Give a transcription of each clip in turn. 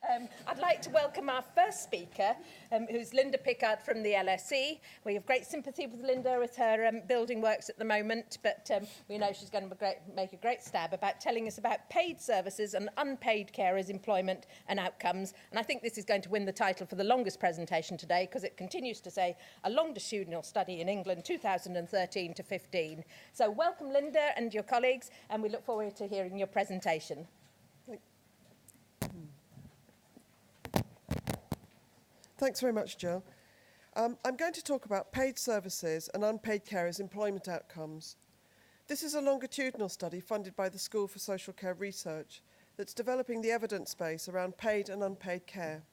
I'd like to welcome our first speaker, who's Linda Pickard from the LSE. We have great sympathy with Linda with her building works at the moment, but we know she's going to make a great stab about telling us about paid services and unpaid carers' employment and outcomes. And I think this is going to win the title for the longest presentation today, because it continues to say a longitudinal study in England 2013 to 15. So welcome, Linda, and your colleagues, and we look forward to hearing your presentation. Thanks very much, Jill. I'm going to talk about paid services and unpaid carers' employment outcomes. This is a longitudinal study funded by the School for Social Care Research that's developing the evidence base around paid and unpaid care.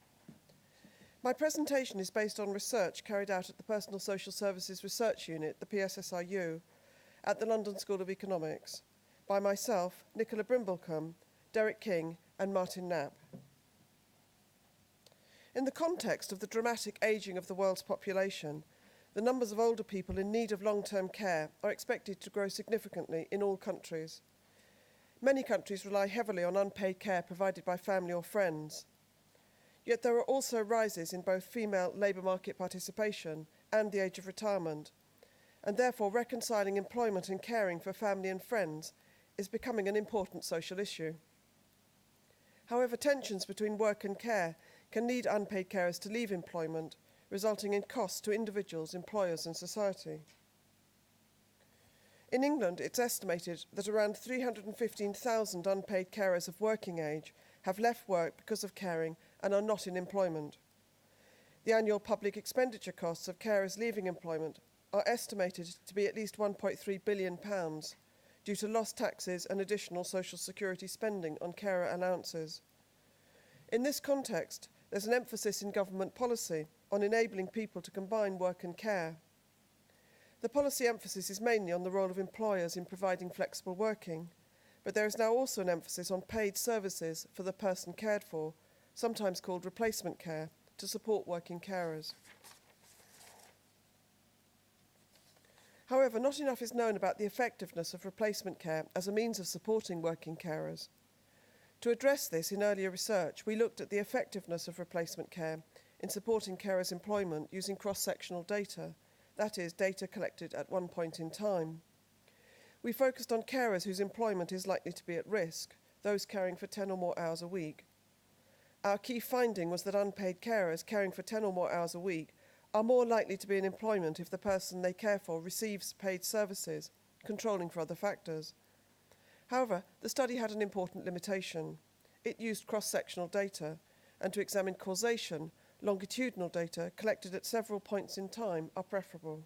My presentation is based on research carried out at the Personal Social Services Research Unit, the PSSRU, at the London School of Economics, by myself, Nicola Brimblecombe, Derek King, and Martin Knapp. In the context of the dramatic ageing of the world's population, the numbers of older people in need of long-term care are expected to grow significantly in all countries. Many countries rely heavily on unpaid care provided by family or friends. Yet there are also rises in both female labour market participation and the age of retirement, and therefore reconciling employment and caring for family and friends is becoming an important social issue. However, tensions between work and care can lead unpaid carers to leave employment, resulting in costs to individuals, employers and society. In England, it's estimated that around 315,000 unpaid carers of working age have left work because of caring and are not in employment. The annual public expenditure costs of carers leaving employment are estimated to be at least £1.3 billion due to lost taxes and additional social security spending on carer allowances. In this context, there's an emphasis in government policy on enabling people to combine work and care. The policy emphasis is mainly on the role of employers in providing flexible working, but there is now also an emphasis on paid services for the person cared for, sometimes called replacement care, to support working carers. However, not enough is known about the effectiveness of replacement care as a means of supporting working carers. To address this in earlier research, we looked at the effectiveness of replacement care in supporting carers' employment using cross-sectional data, that is, data collected at one point in time. We focused on carers whose employment is likely to be at risk, those caring for 10 or more hours a week. Our key finding was that unpaid carers caring for 10 or more hours a week are more likely to be in employment if the person they care for receives paid services, controlling for other factors. However, the study had an important limitation. It used cross-sectional data, and to examine causation, longitudinal data collected at several points in time are preferable.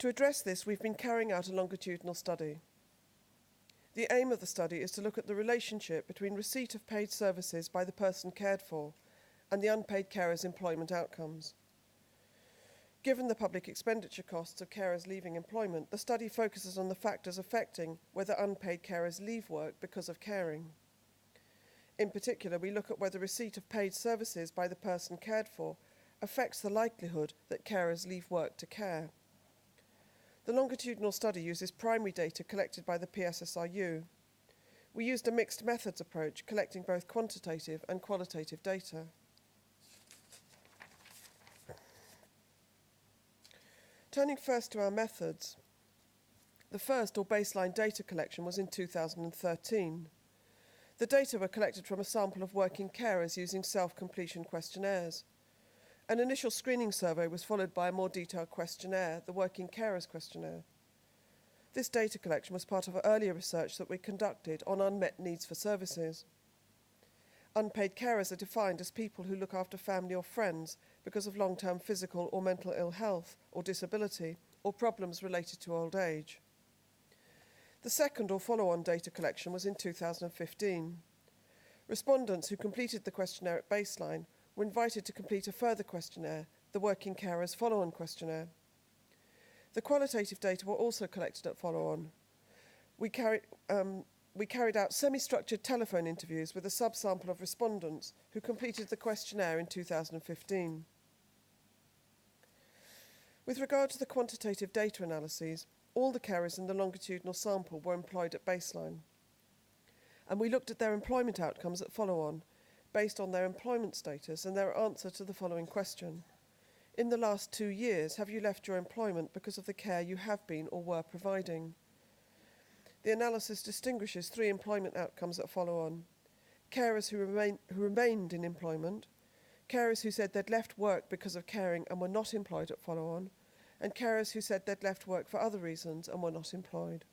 To address this, we've been carrying out a longitudinal study. The aim of the study is to look at the relationship between receipt of paid services by the person cared for and the unpaid carer's employment outcomes. Given the public expenditure costs of carers leaving employment, the study focuses on the factors affecting whether unpaid carers leave work because of caring. In particular, we look at whether receipt of paid services by the person cared for affects the likelihood that carers leave work to care. The longitudinal study uses primary data collected by the PSSRU. We used a mixed methods approach, collecting both quantitative and qualitative data. Turning first to our methods, the first or baseline data collection was in 2013. The data were collected from a sample of working carers using self-completion questionnaires. An initial screening survey was followed by a more detailed questionnaire, the Working Carers Questionnaire. This data collection was part of earlier research that we conducted on unmet needs for services. Unpaid carers are defined as people who look after family or friends because of long-term physical or mental ill health or disability or problems related to old age. The second or follow-on data collection was in 2015. Respondents who completed the questionnaire at baseline were invited to complete a further questionnaire, the Working Carers Follow-on Questionnaire. The qualitative data were also collected at follow-on. We carried out semi-structured telephone interviews with a subsample of respondents who completed the questionnaire in 2015. With regard to the quantitative data analyses, all the carers in the longitudinal sample were employed at baseline. and we looked at their employment outcomes that follow on, based on their employment status and their answer to the following question. In the last 2 years, have you left your employment because of the care you have been or were providing? The analysis distinguishes 3 employment outcomes that follow on. Carers who remained in employment, carers who said they'd left work because of caring and were not employed at follow on, and carers who said they'd left work for other reasons and were not employed.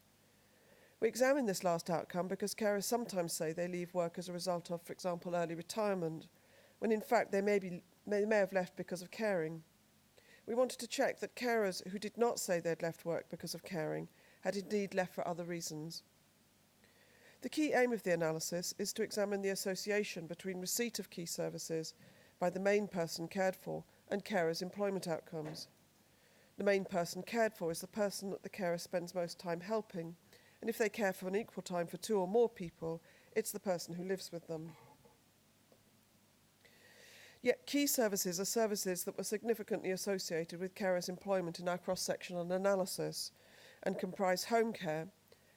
We examine this last outcome because carers sometimes say they leave work as a result of, for example, early retirement, when in fact they may have left because of caring. We wanted to check that carers who did not say they'd left work because of caring had indeed left for other reasons. The key aim of the analysis is to examine the association between receipt of key services by the main person cared for and carers' employment outcomes. The main person cared for is the person that the carer spends most time helping, and if they care for an equal time for 2 or more people, it's the person who lives with them. Yet key services are services that were significantly associated with carers' employment in our cross-sectional analysis and comprise home care,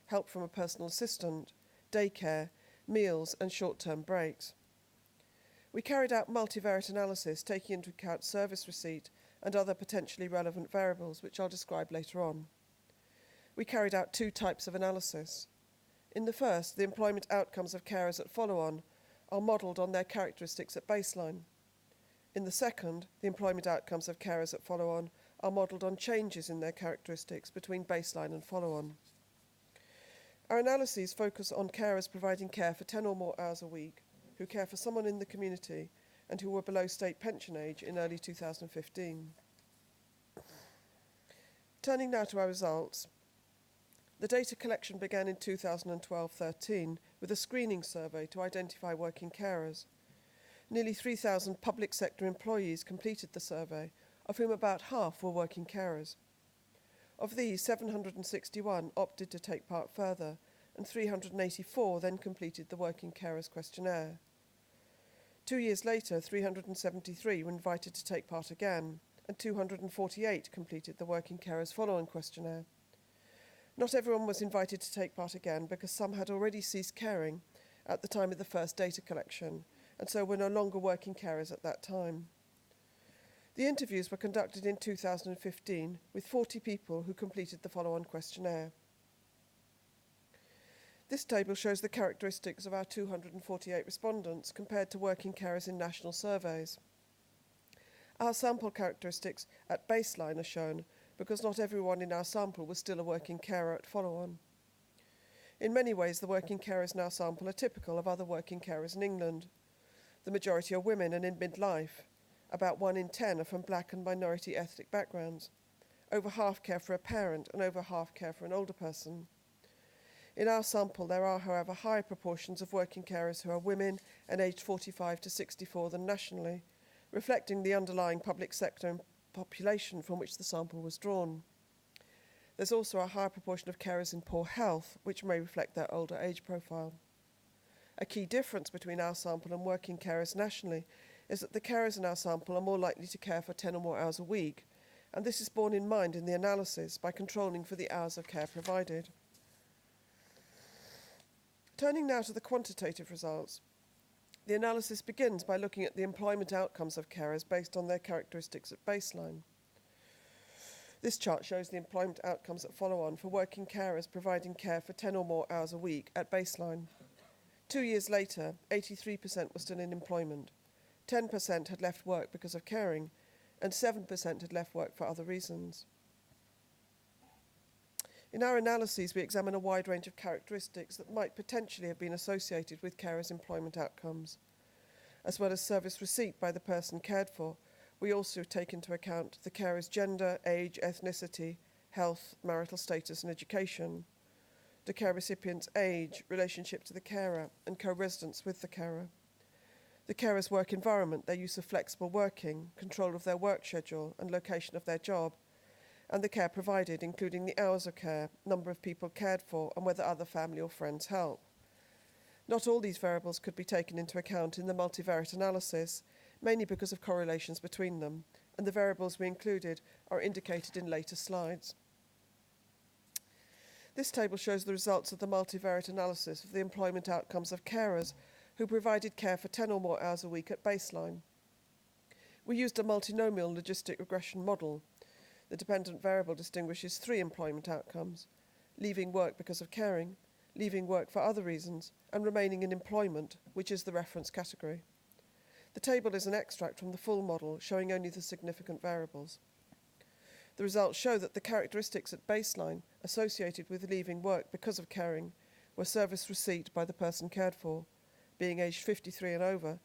help from a personal assistant, daycare, meals and short-term breaks. We carried out multivariate analysis taking into account service receipt and other potentially relevant variables, which I'll describe later on. We carried out 2 types of analysis. In the first, the employment outcomes of carers at follow-on are modelled on their characteristics at baseline. In the second, the employment outcomes of carers at follow-on are modelled on changes in their characteristics between baseline and follow-on. Our analyses focus on carers providing care for 10 or more hours a week, who care for someone in the community and who were below state pension age in early 2015. Turning now to our results. The data collection began in 2012-13 with a screening survey to identify working carers. Nearly 3,000 public sector employees completed the survey, of whom about half were working carers. Of these, 761 opted to take part further, and 384 then completed the working carers questionnaire. 2 years later, 373 were invited to take part again, and 248 completed the working carers follow-on questionnaire. Not everyone was invited to take part again because some had already ceased caring at the time of the first data collection, and so were no longer working carers at that time. The interviews were conducted in 2015 with 40 people who completed the follow-on questionnaire. This table shows the characteristics of our 248 respondents compared to working carers in national surveys. Our sample characteristics at baseline are shown because not everyone in our sample was still a working carer at follow-on. In many ways, the working carers in our sample are typical of other working carers in England. The majority are women and in midlife. About 1 in 10 are from black and minority ethnic backgrounds. Over half care for a parent and over half care for an older person. In our sample, there are, however, higher proportions of working carers who are women and aged 45 to 64 than nationally, reflecting the underlying public sector population from which the sample was drawn. There's also a higher proportion of carers in poor health, which may reflect their older age profile. A key difference between our sample and working carers nationally is that the carers in our sample are more likely to care for 10 or more hours a week, and this is borne in mind in the analysis by controlling for the hours of care provided. Turning now to the quantitative results, the analysis begins by looking at the employment outcomes of carers based on their characteristics at baseline. This chart shows the employment outcomes that follow on for working carers providing care for 10 or more hours a week at baseline. 2 years later, 83% were still in employment, 10% had left work because of caring, and 7% had left work for other reasons. In our analyses, we examine a wide range of characteristics that might potentially have been associated with carers' employment outcomes. As well as service receipt by the person cared for, we also take into account the carer's gender, age, ethnicity, health, marital status and education, the care recipient's age, relationship to the carer and co-residence with the carer, the carer's work environment, their use of flexible working, control of their work schedule and location of their job, and the care provided, including the hours of care, number of people cared for, and whether other family or friends help. Not all these variables could be taken into account in the multivariate analysis, mainly because of correlations between them, and the variables we included are indicated in later slides. This table shows the results of the multivariate analysis of the employment outcomes of carers who provided care for 10 or more hours a week at baseline. We used a multinomial logistic regression model. The dependent variable distinguishes 3 employment outcomes: leaving work because of caring, leaving work for other reasons, and remaining in employment, which is the reference category. The table is an extract from the full model, showing only the significant variables. The results show that the characteristics at baseline associated with leaving work because of caring were service receipt by the person cared for, being aged 53 and over,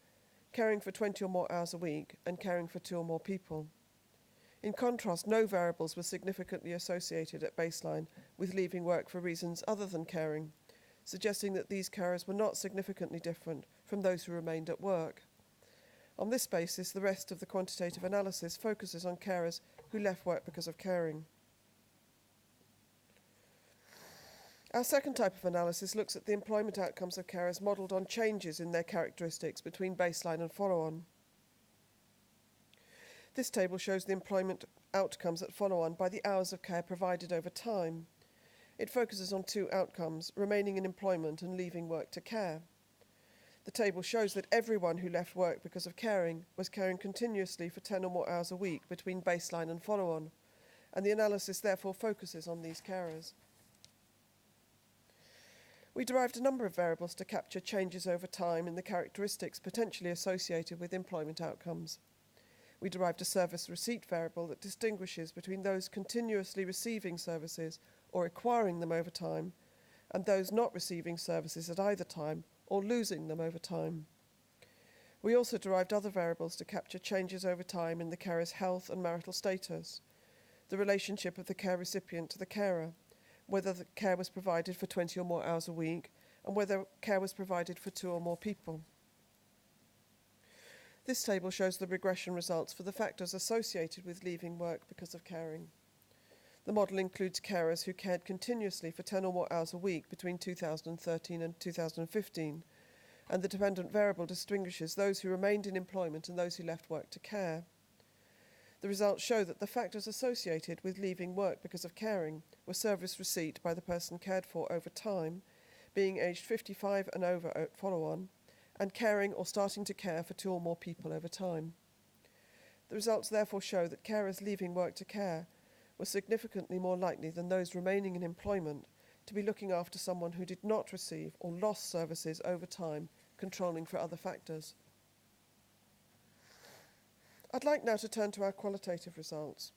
caring for 20 or more hours a week, and caring for 2 or more people. In contrast, no variables were significantly associated at baseline with leaving work for reasons other than caring, suggesting that these carers were not significantly different from those who remained at work. On this basis, the rest of the quantitative analysis focuses on carers who left work because of caring. Our second type of analysis looks at the employment outcomes of carers modelled on changes in their characteristics between baseline and follow-on. This table shows the employment outcomes at follow-on by the hours of care provided over time. It focuses on 2 outcomes: remaining in employment and leaving work to care. The table shows that everyone who left work because of caring was caring continuously for 10 or more hours a week between baseline and follow-on, and the analysis therefore focuses on these carers. We derived a number of variables to capture changes over time in the characteristics potentially associated with employment outcomes. We derived a service receipt variable that distinguishes between those continuously receiving services or acquiring them over time, and those not receiving services at either time or losing them over time. We also derived other variables to capture changes over time in the carer's health and marital status, the relationship of the care recipient to the carer, whether the care was provided for 20 or more hours a week, and whether care was provided for 2 or more people. This table shows the regression results for the factors associated with leaving work because of caring. The model includes carers who cared continuously for 10 or more hours a week between 2013 and 2015, and the dependent variable distinguishes those who remained in employment and those who left work to care. The results show that the factors associated with leaving work because of caring were service receipt by the person cared for over time, being aged 55 and over at follow-on, and caring or starting to care for 2 or more people over time. The results therefore show that carers leaving work to care were significantly more likely than those remaining in employment to be looking after someone who did not receive or lost services over time, controlling for other factors. I'd like now to turn to our qualitative results.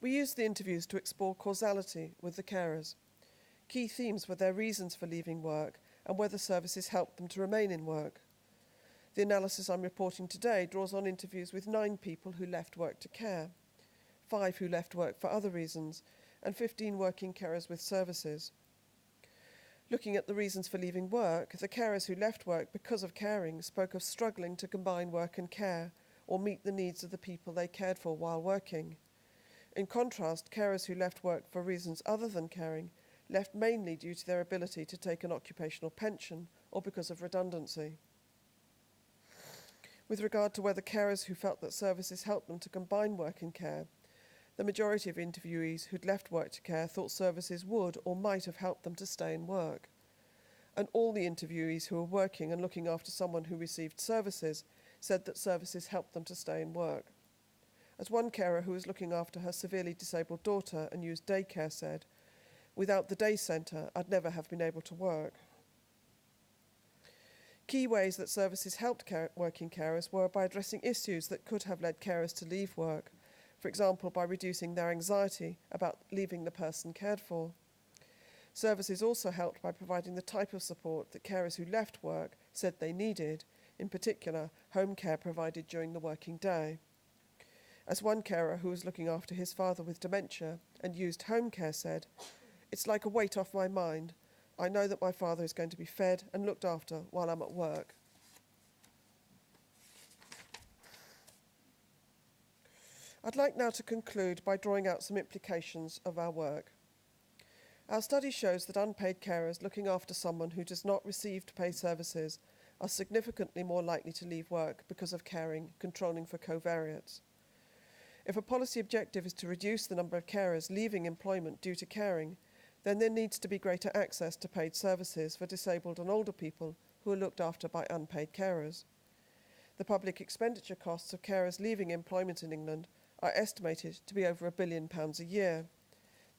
We used the interviews to explore causality with the carers. Key themes were their reasons for leaving work and whether services helped them to remain in work. The analysis I'm reporting today draws on interviews with 9 people who left work to care, 5 who left work for other reasons, and 15 working carers with services. Looking at the reasons for leaving work, the carers who left work because of caring spoke of struggling to combine work and care or meet the needs of the people they cared for while working. In contrast, carers who left work for reasons other than caring left mainly due to their ability to take an occupational pension or because of redundancy. With regard to whether carers who felt that services helped them to combine work and care, the majority of interviewees who'd left work to care thought services would or might have helped them to stay in work. And all the interviewees who were working and looking after someone who received services said that services helped them to stay in work. As one carer who was looking after her severely disabled daughter and used daycare said, "Without the day centre, I'd never have been able to work." Key ways that services helped working carers were by addressing issues that could have led carers to leave work, for example, by reducing their anxiety about leaving the person cared for. Services also helped by providing the type of support that carers who left work said they needed, in particular, home care provided during the working day. As one carer who was looking after his father with dementia and used home care said, "It's like a weight off my mind. I know that my father is going to be fed and looked after while I'm at work." I'd like now to conclude by drawing out some implications of our work. Our study shows that unpaid carers looking after someone who does not receive paid services are significantly more likely to leave work because of caring, controlling for covariates. If a policy objective is to reduce the number of carers leaving employment due to caring, then there needs to be greater access to paid services for disabled and older people who are looked after by unpaid carers. The public expenditure costs of carers leaving employment in England are estimated to be over £1 billion a year.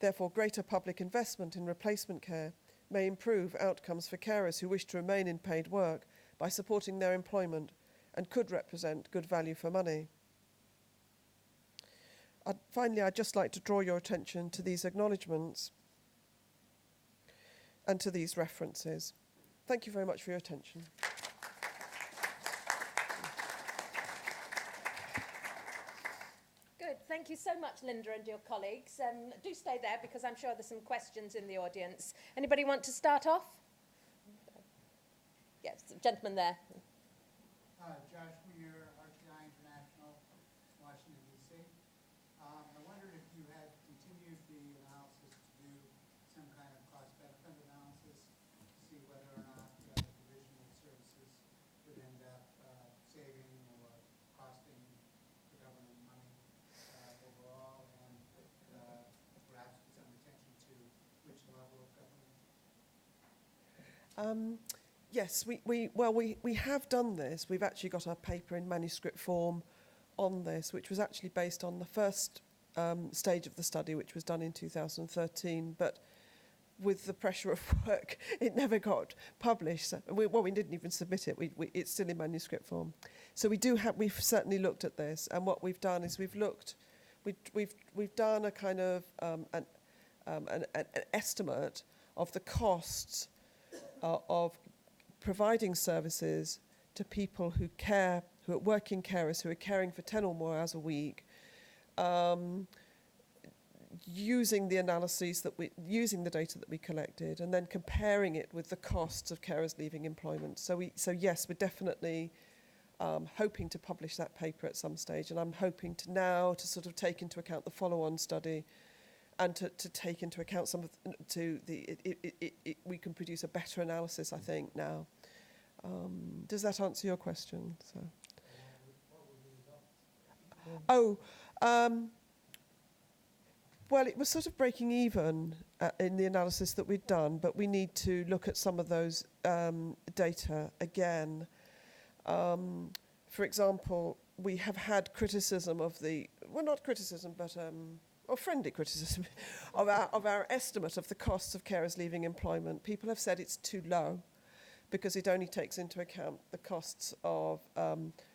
Therefore, greater public investment in replacement care may improve outcomes for carers who wish to remain in paid work by supporting their employment and could represent good value for money. Finally, I'd just like to draw your attention to these acknowledgements and to these references. Thank you very much for your attention. Good. Thank you so much, Linda, and your colleagues. Do stay there because I'm sure there's some questions in the audience. Anybody want to start off? Yes, gentleman there. Josh Muir, RTI International, Washington, D.C. I wondered if you had continued the analysis to do some kind of cost-benefit analysis to see whether or not the provision of services would end up saving or costing the government money overall, and perhaps with some attention to which level of government. Yes, we have done this. We've actually got our paper in manuscript form on this, which was actually based on the first stage of the study, which was done in 2013. But with the pressure of work, it never got published. So we didn't even submit it. It's still in manuscript form. So we've certainly looked at this, and what we've done is we've done a kind of an estimate of the costs of providing services to people who are working carers who are caring for 10 or more hours a week, using the analyses using the data that we collected, and then comparing it with the costs of carers leaving employment. So yes, we're definitely hoping to publish that paper at some stage, and I'm hoping to sort of take into account the follow-on study, and to take into account some of we can produce a better analysis, I think, now. Does that answer your question? So. Well, it was sort of breaking even in the analysis that we'd done, but we need to look at some of those data again. For example, we have had criticism of not criticism, but or friendly criticism of our estimate of the costs of carers leaving employment. People have said it's too low because it only takes into account the costs of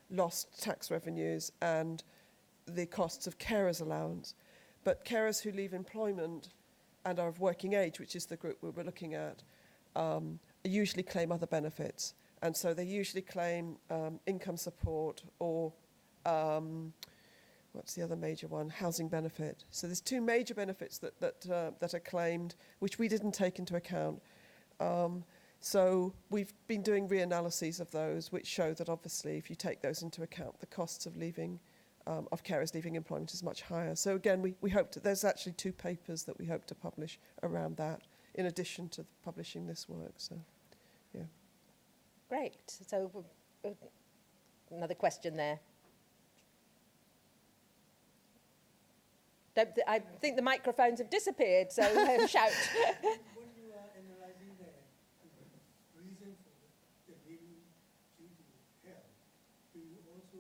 lost tax revenues and the costs of carers allowance. But carers who leave employment and are of working age, which is the group we were looking at, usually claim other benefits. And so they usually claim income support or what's the other major one? Housing benefit. So there's two major benefits that are claimed, which we didn't take into account. So we've been doing reanalyses of those, which show that obviously if you take those into account, the costs of carers leaving employment is much higher. So again, we hope there's actually 2 papers that we hope to publish around that, in addition to publishing this work. So, yeah. Great. So another question there. I think the microphones have disappeared, so shout. When you are analysing the reason for the leaving due to health, do you also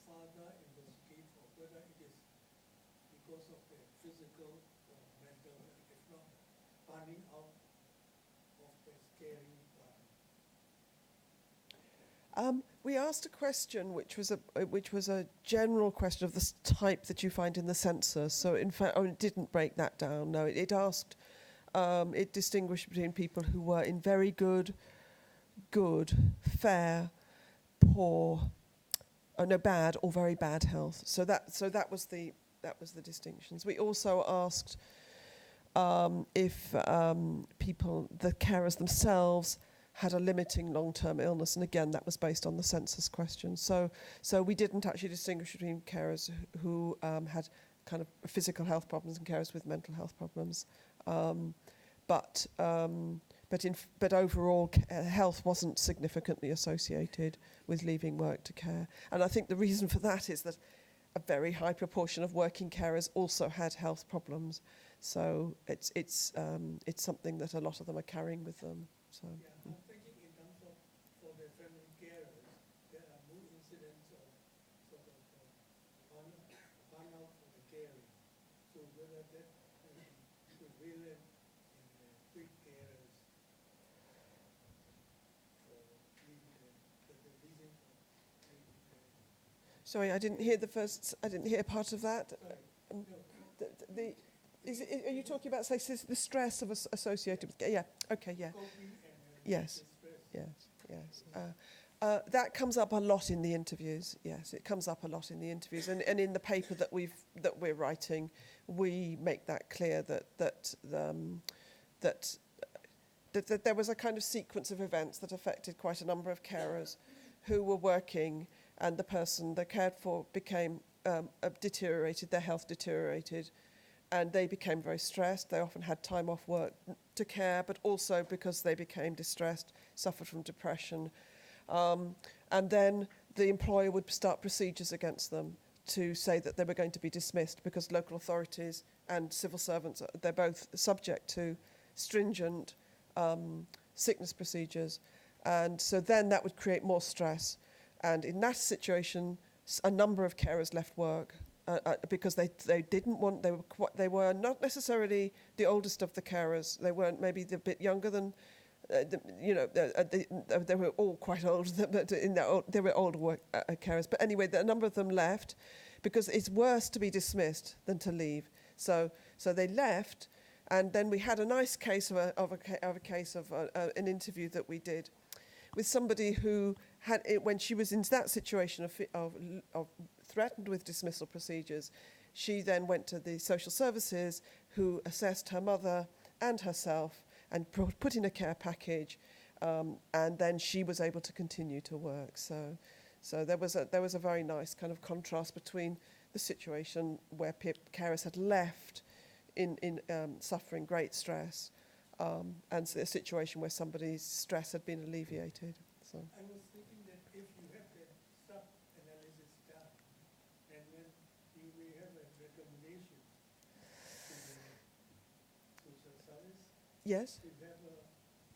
further investigate for whether it is because of the physical or mental, if not burning out of the caring burden? We asked a question which was a general question of the type that you find in the census. So in fact, it didn't break that down. No, it asked, it distinguished between people who were in very good, fair, poor, bad or very bad health. So that was the distinctions. We also asked if the carers themselves had a limiting long-term illness, and again that was based on the census question. So we didn't actually distinguish between carers who had kind of physical health problems and carers with mental health problems, but overall health wasn't significantly associated with leaving work to care. And I think the reason for that is that a very high proportion of working carers also had health problems. So it's something that a lot of them are carrying with them. So. Yeah, I'm thinking in terms of for the family carers, there are no incidents of sort of burnout for the caring. So whether that will be prevalent in the quick carers for leaving the reason for leaving Sorry, I didn't hear the first. I didn't hear part of that. Sorry, Um, no, are you talking about, say, the stress of associated with? Yeah. Okay. Yeah. coping and Yes. stress. Yes. That comes up a lot in the interviews. Yes, it comes up a lot in the interviews, and in the paper that we're writing, we make that clear that there was a kind of sequence of events that affected quite a number of carers who were working, and the person they cared for became deteriorated. Their health deteriorated. And they became very stressed. They often had time off work to care, but also because they became distressed, suffered from depression. And then the employer would start procedures against them to say that they were going to be dismissed because local authorities and civil servants, they're both subject to stringent sickness procedures. And so then that would create more stress. And in that situation, a number of carers left work. Because they didn't want, they were not necessarily the oldest of the carers. They weren't maybe a bit younger than, they were all quite old. But they were older carers. But anyway, a number of them left because it's worse to be dismissed than to leave. So they left, and then we had a nice case of an interview that we did with somebody who had, when she was in that situation of threatened with dismissal procedures, she then went to the social services who assessed her mother and herself and put in a care package, and then she was able to continue to work. So there was a very nice kind of contrast between the situation where carers had left in suffering great stress, and a situation where somebody's stress had been alleviated. So. I was thinking that if you have the sub-analysis done, and then you may have a recommendation to the social service Yes. to have an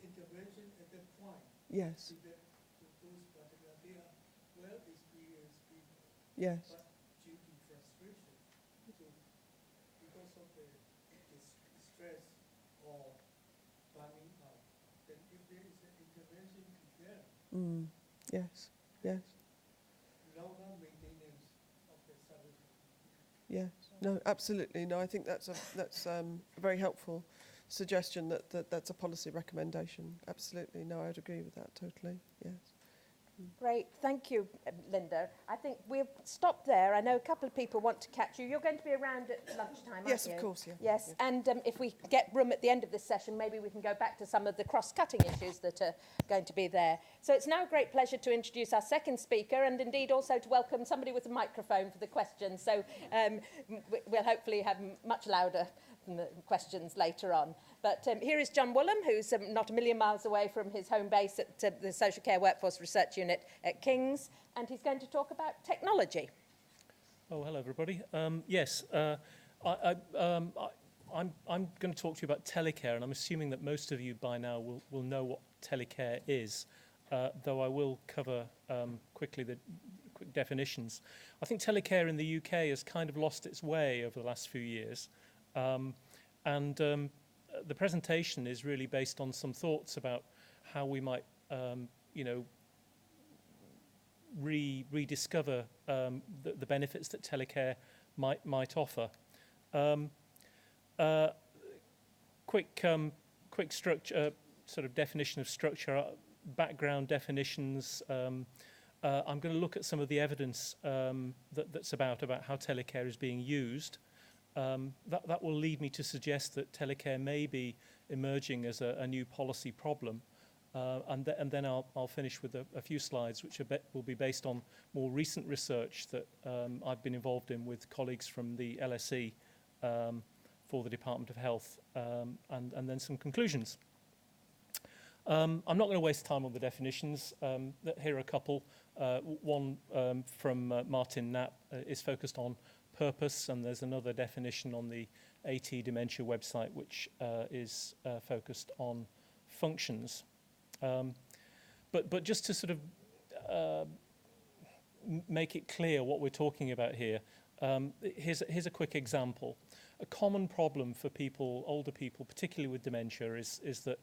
intervention at that point. Yes. To those particular, they are well-experienced people, Yes. but due to frustration, so because of the stress or burning out, then if there is an intervention to them, Yes. Yes. longer maintenance of the service. Yes. No, absolutely. No, I think that's a very helpful suggestion that's a policy recommendation. Absolutely. No, I'd agree with that totally. Yes. Great, thank you, Linda. I think we'll stop there. I know a couple of people want to catch you. You're going to be around at lunchtime, aren't Yes, you? of course, yeah. Yes, and if we get room at the end of this session, maybe we can go back to some of the cross-cutting issues that are going to be there. So it's now a great pleasure to introduce our second speaker, and indeed also to welcome somebody with a microphone for the questions. So we'll hopefully have much louder questions later on. But here is John Woolham, who's not a million miles away from his home base at the Social Care Workforce Research Unit at King's, and he's going to talk about technology. Oh, hello, everybody. Yes, I'm going to talk to you about telecare, and I'm assuming that most of you by now will know what telecare is, though I will cover quickly the quick definitions. I think telecare in the UK has kind of lost its way over the last few years. The presentation is really based on some thoughts about how we might, rediscover the benefits that telecare might offer. Quick structure, sort of definition of structure, background definitions. I'm going to look at some of the evidence that's about how telecare is being used. That will lead me to suggest that telecare may be emerging as a new policy problem. And then I'll finish with a few slides which will be based on more recent research that I've been involved in with colleagues from the LSE for the Department of Health, and then some conclusions. I'm not going to waste time on the definitions. Here are a couple. One from Martin Knapp is focused on purpose, and there's another definition on the AT Dementia website, which is focused on functions. But just to sort of make it clear what we're talking about here, here's a quick example. A common problem for people, older people, particularly with dementia, is that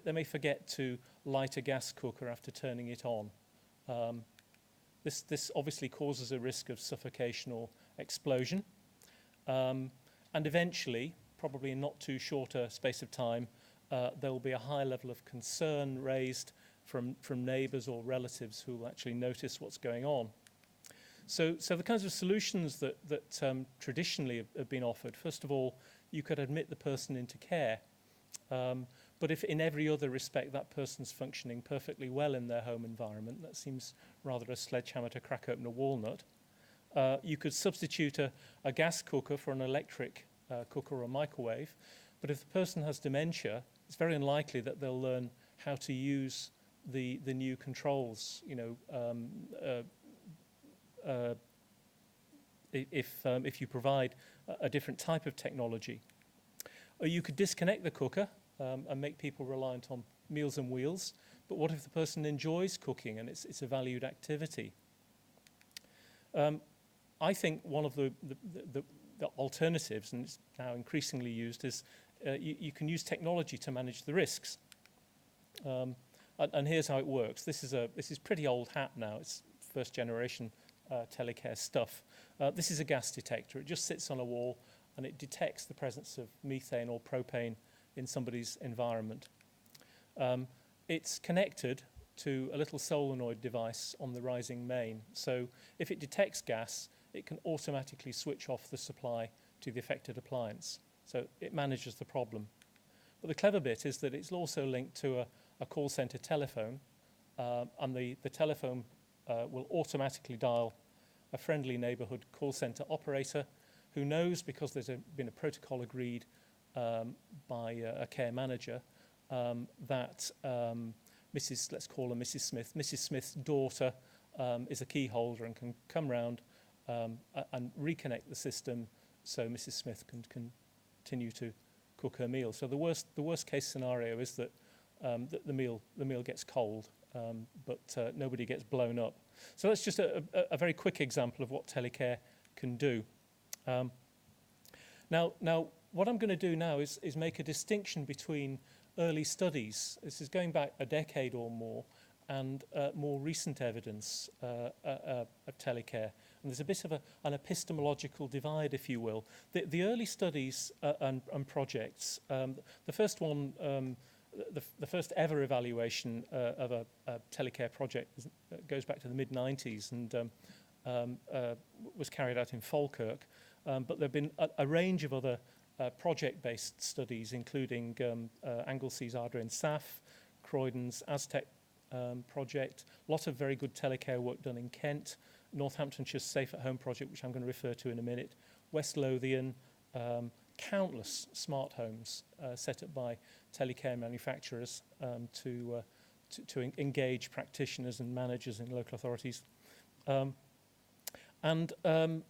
they may forget to light a gas cooker after turning it on. This obviously causes a risk of suffocation or explosion. And eventually, probably in not too short a space of time, there will be a high level of concern raised from neighbours or relatives who will actually notice what's going on. So the kinds of solutions that traditionally have been offered, first of all, you could admit the person into care. But if in every other respect that person's functioning perfectly well in their home environment, that seems rather a sledgehammer to crack open a walnut. You could substitute a gas cooker for an electric cooker or microwave. But if the person has dementia, it's very unlikely that they'll learn how to use the new controls, if you provide a different type of technology. Or you could disconnect the cooker and make people reliant on Meals on Wheels. But what if the person enjoys cooking and it's a valued activity? I think one of the alternatives, and it's now increasingly used, is you can use technology to manage the risks. And here's how it works. This is pretty old hat now. It's first generation telecare stuff. This is a gas detector. It just sits on a wall and it detects the presence of methane or propane in somebody's environment. It's connected to a little solenoid device on the rising main. So if it detects gas, it can automatically switch off the supply to the affected appliance. So it manages the problem. But the clever bit is that it's also linked to a call center telephone, and the telephone will automatically dial a friendly neighborhood call center operator who knows, because there's been a protocol agreed by a care manager, that let's call her Mrs. Smith. Mrs. Smith's daughter is a key holder and can come round and reconnect the system so Mrs. Smith can continue to cook her meal. So the worst case scenario is that the meal gets cold, but nobody gets blown up. So that's just a very quick example of what telecare can do. Now, what I'm going to do now is make a distinction between early studies. This is going back a decade or more, and more recent evidence of telecare. And there's a bit of an epistemological divide, if you will. The early studies and projects, the first one, the first ever evaluation of a telecare project goes back to the mid-90s and was carried out in Falkirk. But there have been a range of other project-based studies, including Anglesea's Ardra in SAF, Croydon's Aztec project, a lot of very good telecare work done in Kent, Northamptonshire's Safe at Home project, which I'm going to refer to in a minute, West Lothian, countless smart homes set up by telecare manufacturers to engage practitioners and managers in local authorities.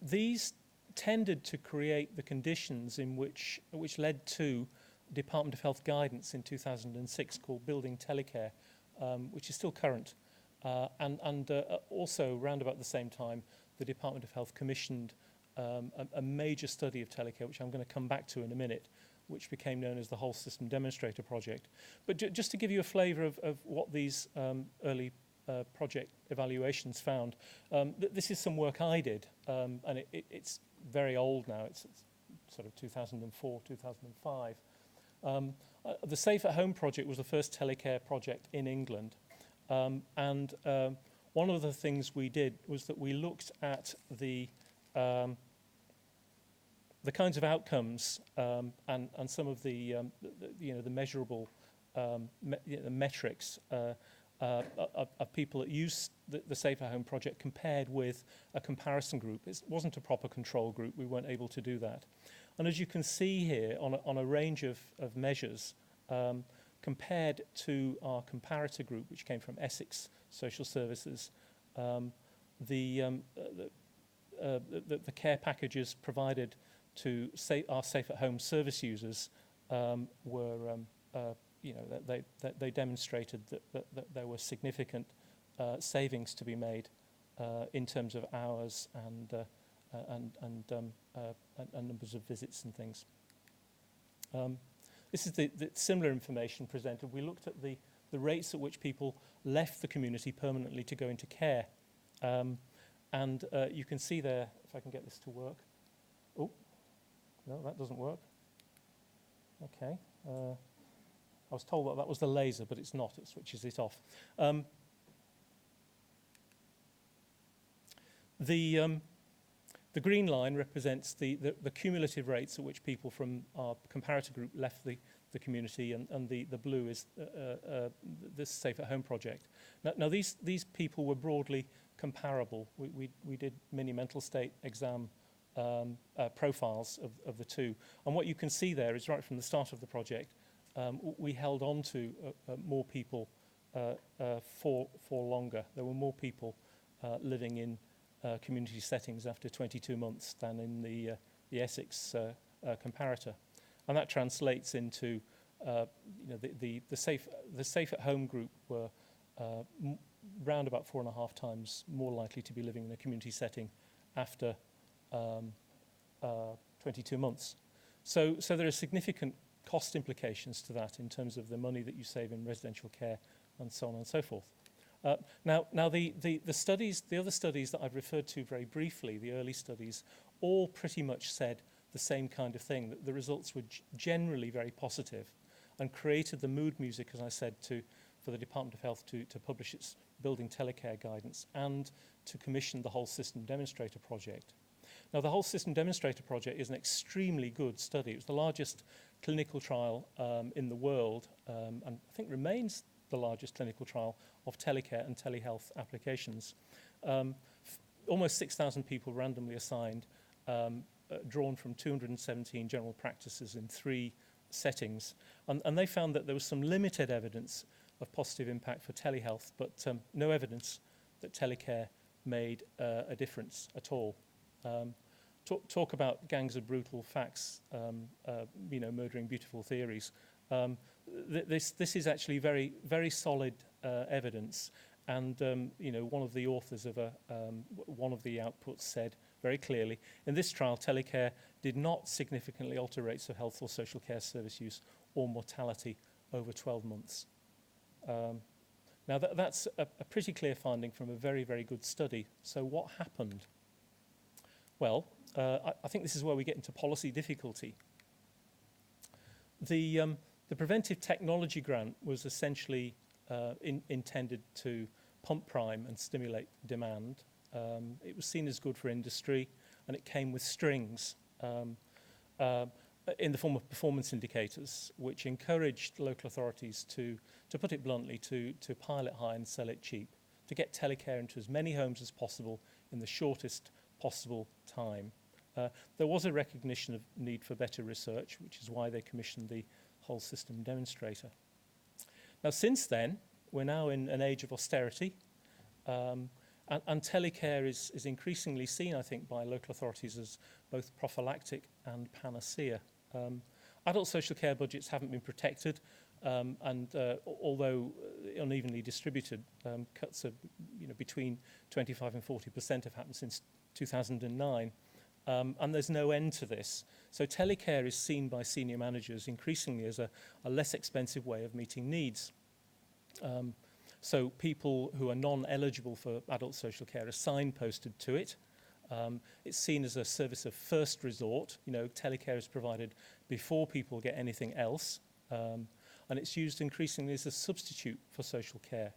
These tended to create the conditions in which led to Department of Health guidance in 2006 called Building Telecare, which is still current. Also, round about the same time, the Department of Health commissioned a major study of telecare, which I'm going to come back to in a minute, which became known as the Whole System Demonstrator Project. But just to give you a flavour of what these early project evaluations found, this is some work I did, and it's very old now. It's sort of 2004, 2005. The Safe at Home project was the first telecare project in England. One of the things we did was that we looked at the kinds of outcomes and some of the measurable metrics of people that use the Safe at Home project compared with a comparison group. It wasn't a proper control group. We weren't able to do that. And as you can see here on a range of measures, compared to our comparator group, which came from Essex Social Services, the care packages provided to our safe-at-home service users were, they demonstrated that there were significant savings to be made in terms of hours and numbers of visits and things. This is the similar information presented. We looked at the rates at which people left the community permanently to go into care. And you can see there, if I can get this to work. Oh, no, that doesn't work. Okay. I was told that was the laser, but it's not. It switches it off. The green line represents the cumulative rates at which people from our comparator group left the community, and the blue is this Safe-at-Home project. Now these people were broadly comparable. We did mini mental state exam profiles of the two. And what you can see there is right from the start of the project, we held on to more people for longer. There were more people living in community settings after 22 months than in the Essex comparator, and that translates into the safe-at-home group were round about 4.5 times more likely to be living in a community setting after 22 months. So there are significant cost implications to that in terms of the money that you save in residential care and so on and so forth. Now the studies, the other studies that I've referred to very briefly, the early studies, all pretty much said the same kind of thing, that the results were generally very positive and created the mood music, as I said, for the Department of Health to publish its building telecare guidance and to commission the whole system demonstrator project. Now, the whole system demonstrator project is an extremely good study. It was the largest clinical trial in the world, and I think remains the largest clinical trial of telecare and telehealth applications. Almost 6,000 people randomly assigned, drawn from 217 general practices in 3 settings. And they found that there was some limited evidence of positive impact for telehealth, but no evidence that telecare made a difference at all. Talk about gangs of brutal facts, murdering beautiful theories. This is actually very, very solid evidence, and one of the authors of one of the outputs said very clearly, in this trial, telecare did not significantly alter rates of health or social care service use or mortality over 12 months. Now that's a pretty clear finding from a very, very good study. So what happened? Well, I think this is where we get into policy difficulty. The preventive technology grant was essentially intended to pump prime and stimulate demand. It was seen as good for industry, and it came with strings in the form of performance indicators, which encouraged local authorities to put it bluntly, to pile it high and sell it cheap, to get telecare into as many homes as possible in the shortest possible time. There was a recognition of need for better research, which is why they commissioned the whole system demonstrator. Now, since then, we're now in an age of austerity, and telecare is increasingly seen, I think, by local authorities as both prophylactic and panacea. Adult social care budgets haven't been protected, and although unevenly distributed, cuts of between 25 and 40% have happened since 2009. And there's no end to this. So telecare is seen by senior managers increasingly as a less expensive way of meeting needs. So people who are non-eligible for adult social care are signposted to it. It's seen as a service of first resort. Telecare is provided before people get anything else. And it's used increasingly as a substitute for social care.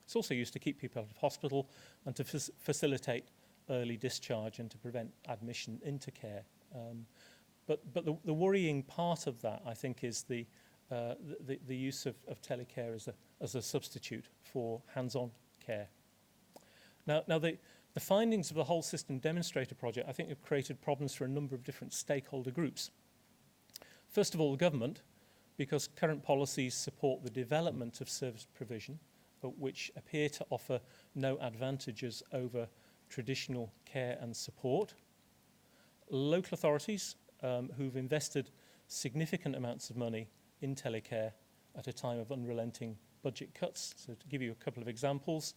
It's also used to keep people out of hospital and to facilitate early discharge and to prevent admission into care. But the worrying part of that, I think, is the use of telecare as a substitute for hands-on care. Now the findings of the whole system demonstrator project, I think, have created problems for a number of different stakeholder groups. First of all, the government, because current policies support the development of service provision, which appear to offer no advantages over traditional care and support. Local authorities who've invested significant amounts of money in telecare at a time of unrelenting budget cuts. So to give you a couple of examples,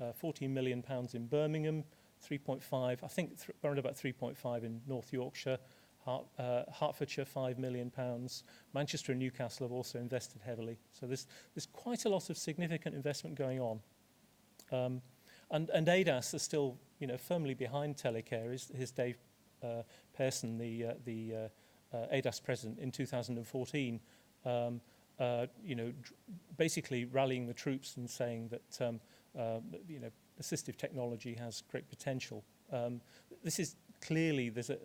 £14 million in Birmingham, 3.5, I think around about 3.5 in North Yorkshire, Hertfordshire £5 million, Manchester and Newcastle have also invested heavily. So there's quite a lot of significant investment going on. And ADAS is still, firmly behind telecare. Here's Dave Pearson, the ADAS president in 2014, basically rallying the troops and saying that assistive technology has great potential. This is clearly, there's a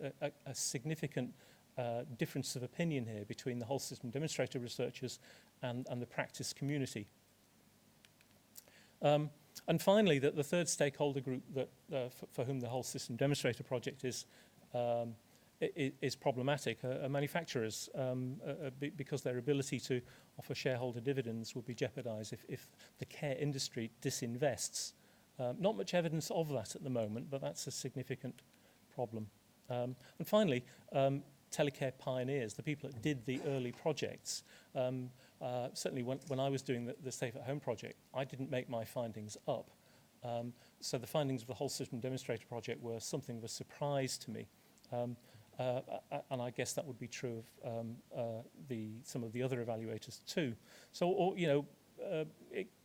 significant difference of opinion here between the whole system demonstrator researchers and the practice community. And finally, the third stakeholder group that for whom the whole system demonstrator project is problematic are manufacturers, because their ability to offer shareholder dividends will be jeopardised if the care industry disinvests. Not much evidence of that at the moment, but that's a significant problem. And finally, telecare pioneers, the people that did the early projects. Certainly when I was doing the Safe at Home project, I didn't make my findings up. So the findings of the whole system demonstrator project were something of a surprise to me. And I guess that would be true of some of the other evaluators too. So,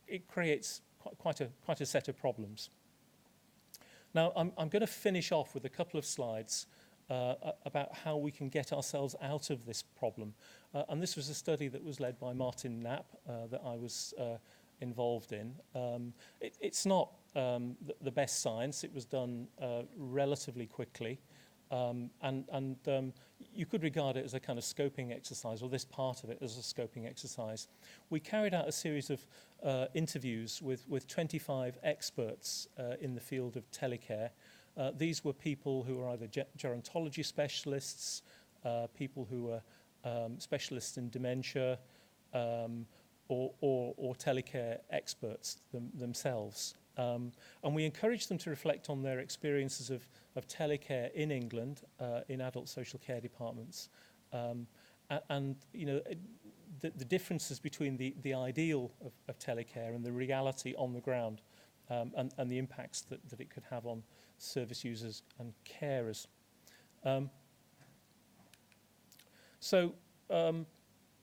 it creates quite a set of problems. Now, I'm going to finish off with a couple of slides about how we can get ourselves out of this problem. And this was a study that was led by Martin Knapp that I was involved in. It's not the best science. It was done relatively quickly. And you could regard it as a kind of scoping exercise, or this part of it as a scoping exercise. We carried out a series of interviews with 25 experts in the field of telecare. These were people who were either gerontology specialists, people who were specialists in dementia, or telecare experts themselves. And we encouraged them to reflect on their experiences of telecare in England, in adult social care departments, and the differences between the ideal of telecare and the reality on the ground, and the impacts that it could have on service users and carers.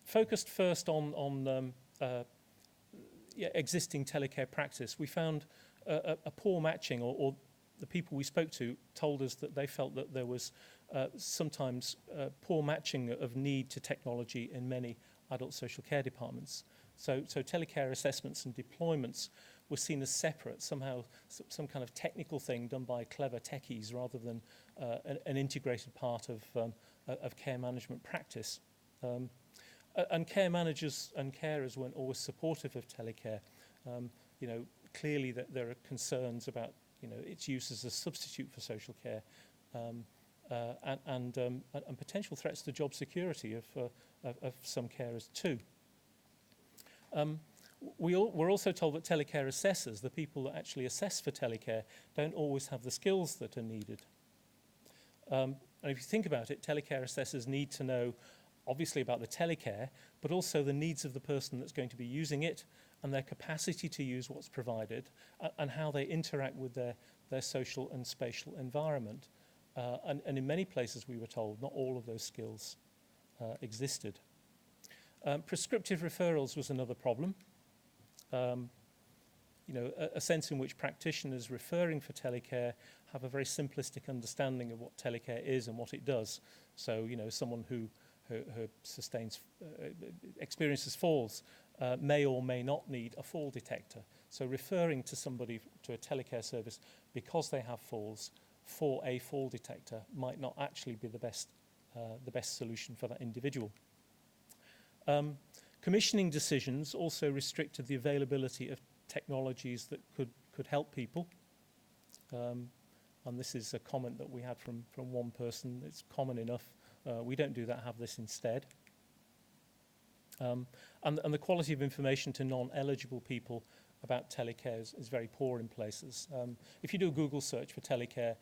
Focused first on existing telecare practice, we found a poor matching, or the people we spoke to told us that they felt that there was sometimes poor matching of need to technology in many adult social care departments. So telecare assessments and deployments were seen as separate, somehow some kind of technical thing done by clever techies rather than an integrated part of care management practice. And care managers and carers weren't always supportive of telecare. Clearly that there are concerns about its use as a substitute for social care, and potential threats to job security of some carers too. We're also told that telecare assessors, the people that actually assess for telecare, don't always have the skills that are needed. And if you think about it, telecare assessors need to know obviously about the telecare, but also the needs of the person that's going to be using it and their capacity to use what's provided, and how they interact with their social and spatial environment. And in many places, we were told, not all of those skills existed. Prescriptive referrals was another problem. A sense in which practitioners referring for telecare have a very simplistic understanding of what telecare is and what it does. So, someone who experiences falls may or may not need a fall detector. So referring to somebody to a telecare service because they have falls for a fall detector might not actually be the best solution for that individual. Commissioning decisions also restricted the availability of technologies that could help people. And this is a comment that we had from one person. It's common enough. We don't do that, have this instead. And the quality of information to non-eligible people about telecare is very poor in places. If you do a Google search for telecare,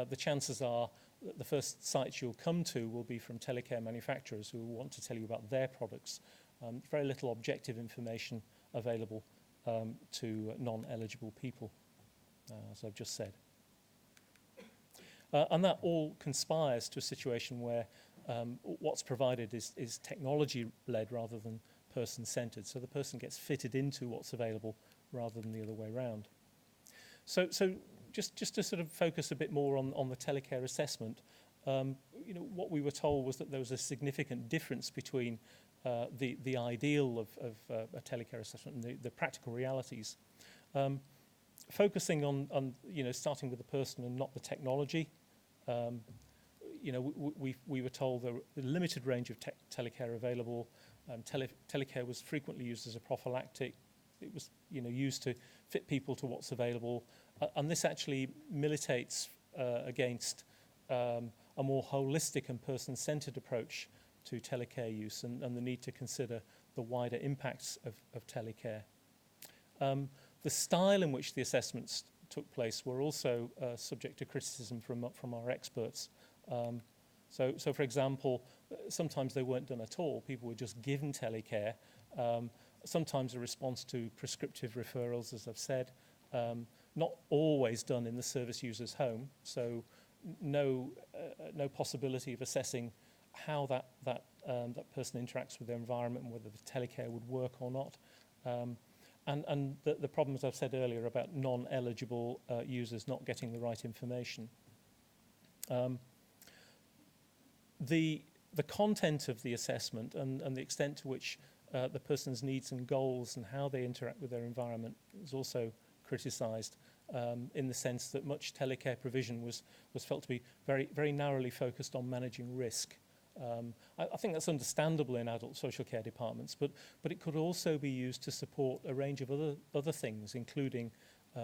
the chances are the first sites you'll come to will be from telecare manufacturers who will want to tell you about their products. Very little objective information available to non-eligible people, as I've just said. And that all conspires to a situation where what's provided is technology-led rather than person-centred. So the person gets fitted into what's available rather than the other way around. So just to sort of focus a bit more on the telecare assessment, what we were told was that there was a significant difference between the ideal of a telecare assessment and the practical realities. Focusing on starting with the person and not the technology. We were told there were a limited range of telecare available. Telecare was frequently used as a prophylactic. It was used to fit people to what's available, and this actually militates against a more holistic and person-centred approach to telecare use and the need to consider the wider impacts of telecare. The style in which the assessments took place were also subject to criticism from our experts. So for example, sometimes they weren't done at all. People were just given telecare. Sometimes a response to prescriptive referrals, as I've said, not always done in the service user's home. So no possibility of assessing how that person interacts with their environment and whether the telecare would work or not. And the problems I've said earlier about non-eligible users not getting the right information. The content of the assessment and the extent to which the person's needs and goals and how they interact with their environment was also criticised in the sense that much telecare provision was felt to be very, very narrowly focused on managing risk. I think that's understandable in adult social care departments, but it could also be used to support a range of other things, including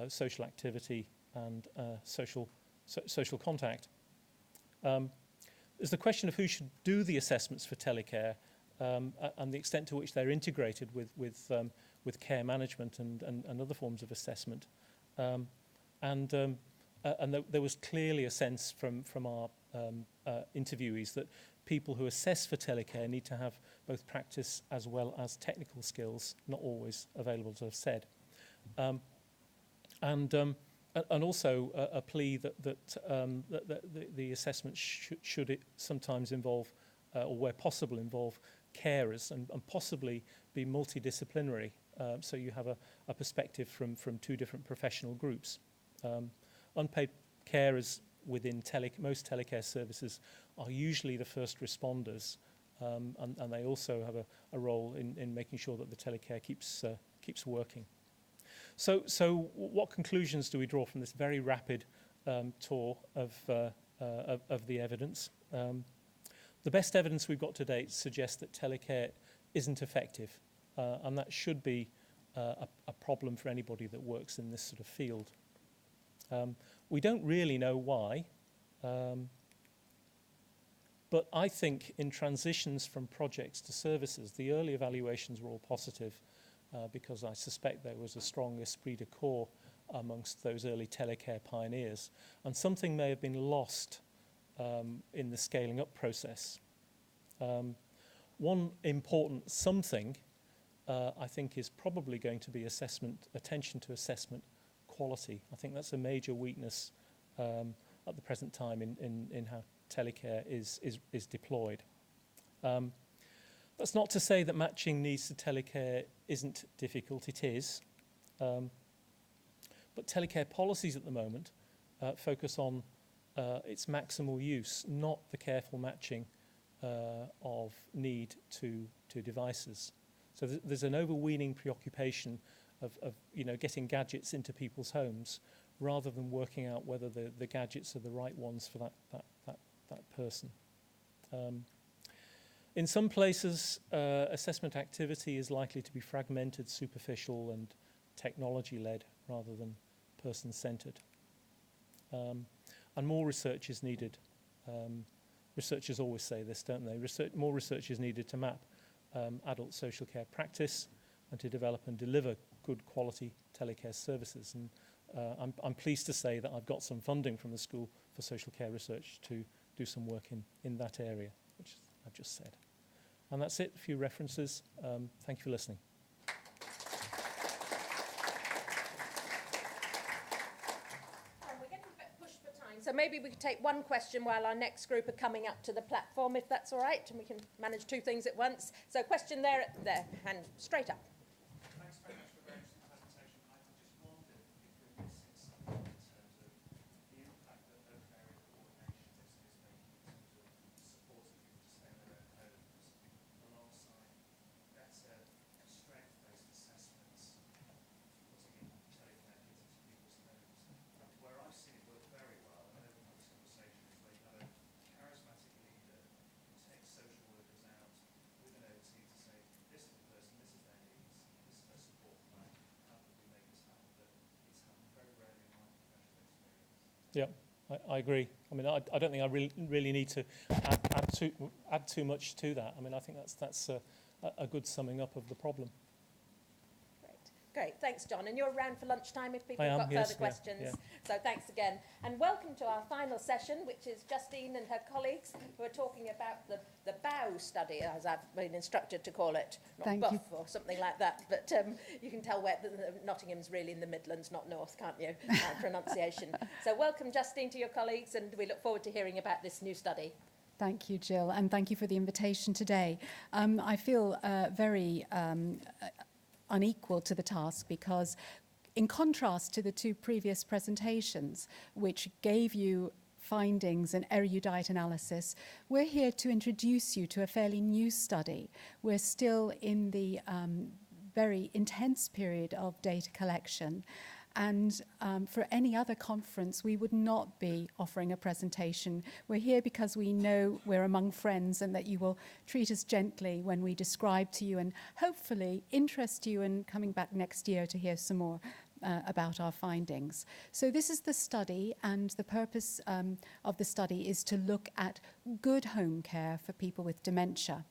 social activity and social contact. There's the question of who should do the assessments for telecare and the extent to which they're integrated with care management and other forms of assessment. And there was clearly a sense from our interviewees that people who assess for telecare need to have both practice as well as technical skills, not always available, as I've said. And also a plea that the assessment should it sometimes involve, or where possible involve, carers and possibly be multidisciplinary, so you have a perspective from two different professional groups. Unpaid carers within most telecare services are usually the first responders, and they also have a role in making sure that the telecare keeps working. So what conclusions do we draw from this very rapid tour of the evidence? The best evidence we've got to date suggests that telecare isn't effective, and that should be a problem for anybody that works in this sort of field. We don't really know why, but I think in transitions from projects to services, the early evaluations were all positive, because I suspect there was a strong esprit de corps amongst those early telecare pioneers, and something may have been lost in the scaling up process. One important something, I think, is probably going to be attention to assessment quality. I think that's a major weakness at the present time in how telecare is deployed. That's not to say that matching needs to telecare isn't difficult, it is. But telecare policies at the moment focus on its maximal use, not the careful matching of need to devices. So there's an overweening preoccupation of getting gadgets into people's homes rather than working out whether the gadgets are the right ones for that person. In some places, assessment activity is likely to be fragmented, superficial, and technology-led rather than person-centred. And more research is needed. Researchers always say this, don't they? More research is needed to map adult social care practice and to develop and deliver good quality telecare services. And I'm pleased to say that I've got some funding from the School for Social Care Research to do some work in that area, which I've just said. And that's it, a few references. Thank you for listening. And we're getting a bit pushed for time, so maybe we could take one question while our next group are coming up to the platform, if that's all right, and we can manage two things at once. So question there, hand straight up. Thanks very much for a very interesting presentation. I just wondered if we're missing something in terms of the impact that local area coordination is making in terms of supporting people to stay in their own homes, alongside better strength-based assessments, putting in teleconnectors into people's homes. Where I've seen it work very well, and I know we've had this conversation, is where you have a charismatic leader who takes social workers out with an OT to say, this is the person, this is their needs, this is their support plan, how can we make this happen? But it's happened very rarely in my professional experience. Yeah, I agree. I mean, I don't think I really need to add too much to that. I mean, I think that's a good summing up of the problem. Great, thanks, John. And you're around for lunchtime if people I have am, got yes, further yeah, questions. yeah. So thanks again. And welcome to our final session, which is Justine and her colleagues who are talking about the BOW study, as I've been instructed to call it. Not Thank BUF you. or something like that. But you can tell where Nottingham's really in the Midlands, not North, can't you? Pronunciation. So welcome, Justine, to your colleagues, and we look forward to hearing about this new study. Thank you, Jill, and thank you for the invitation today. I feel very unequal to the task because, in contrast to the two previous presentations, which gave you findings and erudite analysis, we're here to introduce you to a fairly new study. We're still in the very intense period of data collection. And for any other conference, we would not be offering a presentation. We're here because we know we're among friends and that you will treat us gently when we describe to you and hopefully interest you in coming back next year to hear some more about our findings. So this is the study, and the purpose of the study is to look at good home care for people with dementia.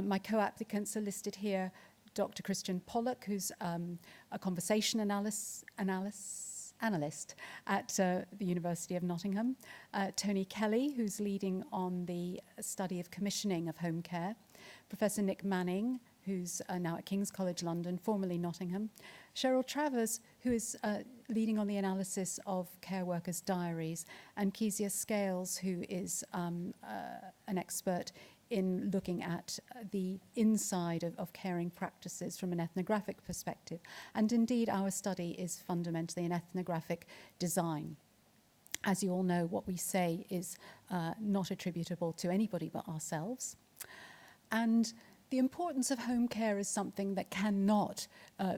My co-applicants are listed here. Dr. Christian Pollock, who's a conversation analyst at the University of Nottingham. Tony Kelly, who's leading on the study of commissioning of home care. Professor Nick Manning, who's now at King's College London, formerly Nottingham. Cheryl Travers, who is leading on the analysis of care workers' diaries. And Kezia Scales, who is an expert in looking at the inside of caring practices from an ethnographic perspective. And indeed, our study is fundamentally an ethnographic design. As you all know, what we say is not attributable to anybody but ourselves. And the importance of home care is something that cannot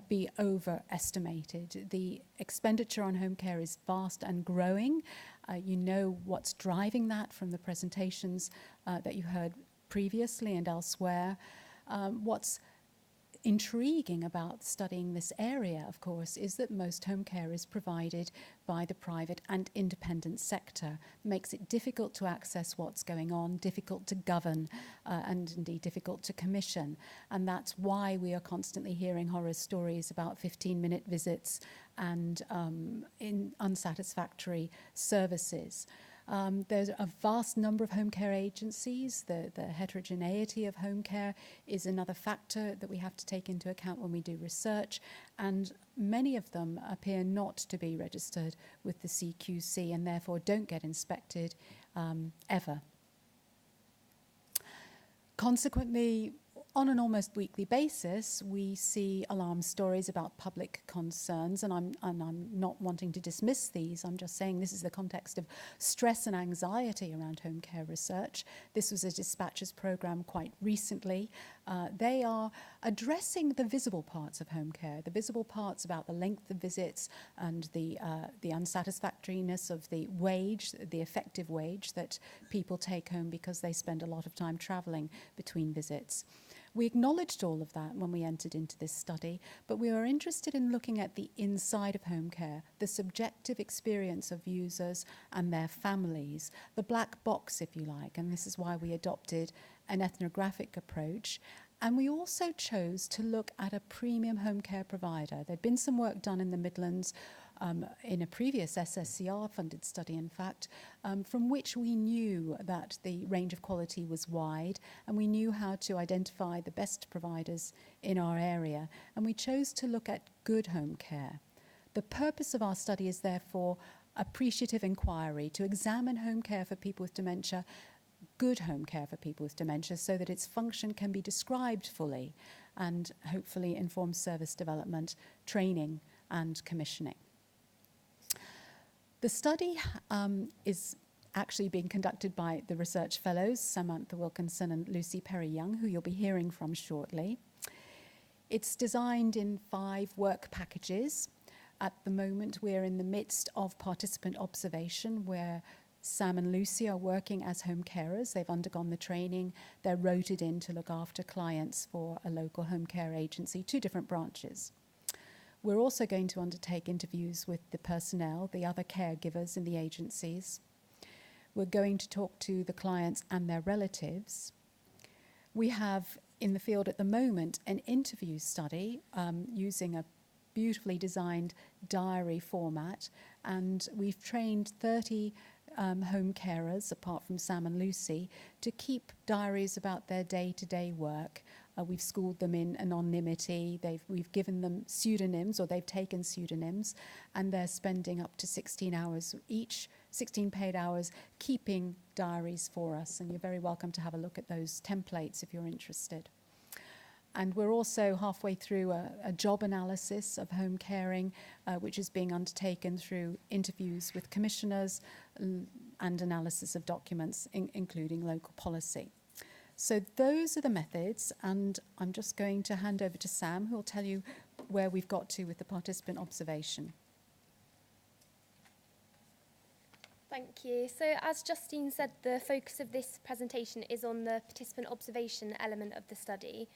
be overestimated. The expenditure on home care is vast and growing. You know what's driving that from the presentations that you heard previously and elsewhere. What's intriguing about studying this area, of course, is that most home care is provided by the private and independent sector. It makes it difficult to access what's going on, difficult to govern, and indeed difficult to commission. And that's why we are constantly hearing horror stories about 15-minute visits and in unsatisfactory services. There's a vast number of home care agencies. The heterogeneity of home care is another factor that we have to take into account when we do research, and many of them appear not to be registered with the CQC and therefore don't get inspected ever. Consequently, on an almost weekly basis, we see alarm stories about public concerns, and I'm not wanting to dismiss these. I'm just saying this is the context of stress and anxiety around home care research. This was a dispatches program quite recently. They are addressing the visible parts of home care, the visible parts about the length of visits and the unsatisfactoriness of the wage, the effective wage that people take home because they spend a lot of time travelling between visits. We acknowledged all of that when we entered into this study, but we were interested in looking at the inside of home care, the subjective experience of users and their families, the black box, if you like, and this is why we adopted an ethnographic approach. And we also chose to look at a premium home care provider. There'd been some work done in the Midlands in a previous SSCR funded study, in fact, from which we knew that the range of quality was wide and we knew how to identify the best providers in our area. And we chose to look at good home care. The purpose of our study is therefore appreciative inquiry to examine home care for people with dementia, good home care for people with dementia, so that its function can be described fully and hopefully inform service development, training and commissioning. The study is actually being conducted by the research fellows, Samantha Wilkinson and Lucy Perry-Young, who you'll be hearing from shortly. It's designed in 5 work packages. At the moment, we're in the midst of participant observation, where Sam and Lucy are working as home carers. They've undergone the training. They're rotated in to look after clients for a local home care agency, 2 different branches. We're also going to undertake interviews with the personnel, the other caregivers in the agencies. We're going to talk to the clients and their relatives. We have in the field at the moment an interview study using a beautifully designed diary format, and we've trained 30 home carers, apart from Sam and Lucy, to keep diaries about their day-to-day work. We've schooled them in anonymity. We've given them pseudonyms, or they've taken pseudonyms, and they're spending up to 16 hours each, 16 paid hours, keeping diaries for us. And you're very welcome to have a look at those templates if you're interested. And we're also halfway through a job analysis of home caring, which is being undertaken through interviews with commissioners and analysis of documents, including local policy. So those are the methods, and I'm just going to hand over to Sam, who will tell you where we've got to with the participant observation. Thank you. So as Justine said, the focus of this presentation is on the participant observation element of the study.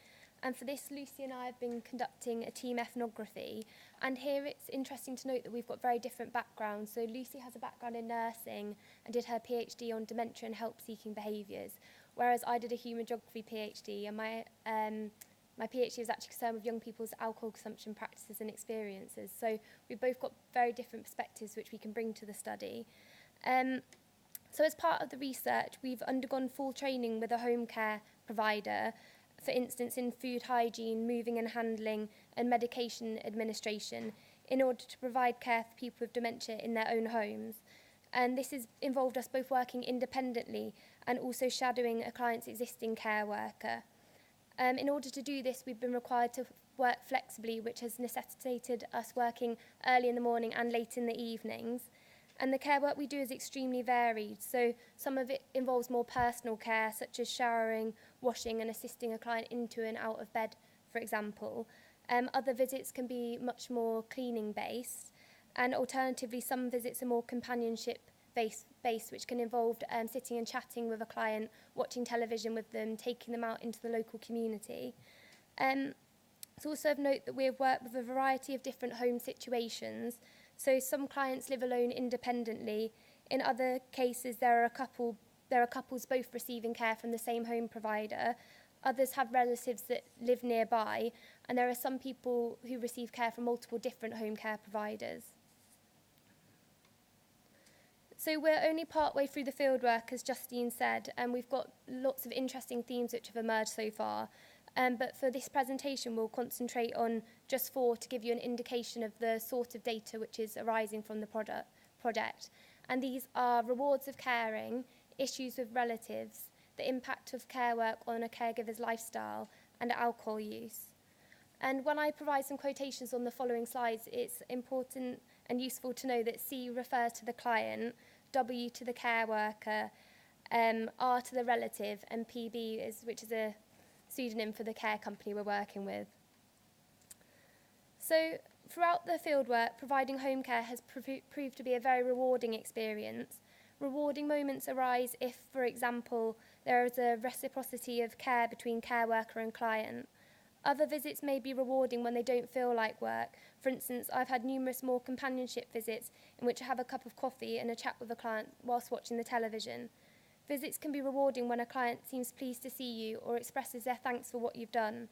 And for this, Lucy and I have been conducting a team ethnography. And here it's interesting to note that we've got very different backgrounds. So Lucy has a background in nursing and did her PhD on dementia and help-seeking behaviours, whereas I did a human geography PhD, and my PhD was actually concerned with young people's alcohol consumption practices and experiences. So we've both got very different perspectives which we can bring to the study. So as part of the research, we've undergone full training with a home care provider, for instance, in food hygiene, moving and handling, and medication administration, in order to provide care for people with dementia in their own homes. And this has involved us both working independently and also shadowing a client's existing care worker. In order to do this, we've been required to work flexibly, which has necessitated us working early in the morning and late in the evenings. And the care work we do is extremely varied. So some of it involves more personal care, such as showering, washing, and assisting a client into and out of bed, for example. Other visits can be much more cleaning-based. And alternatively, some visits are more companionship-based, which can involve sitting and chatting with a client, watching television with them, taking them out into the local community. It's also of note that we have worked with a variety of different home situations. So some clients live alone independently. In other cases, there are couples both receiving care from the same home provider. Others have relatives that live nearby, and there are some people who receive care from multiple different home care providers. So we're only partway through the fieldwork, as Justine said, and we've got lots of interesting themes which have emerged so far. But for this presentation, we'll concentrate on just 4 to give you an indication of the sort of data which is arising from the project. And these are rewards of caring, issues with relatives, the impact of care work on a caregiver's lifestyle, and alcohol use. And when I provide some quotations on the following slides, it's important and useful to know that C refers to the client, W to the care worker, R to the relative, and PB, which is a pseudonym for the care company we're working with. So throughout the fieldwork, providing home care has proved to be a very rewarding experience. Rewarding moments arise if, for example, there is a reciprocity of care between care worker and client. Other visits may be rewarding when they don't feel like work. For instance, I've had numerous more companionship visits in which I have a cup of coffee and a chat with a client whilst watching the television. Visits can be rewarding when a client seems pleased to see you or expresses their thanks for what you've done.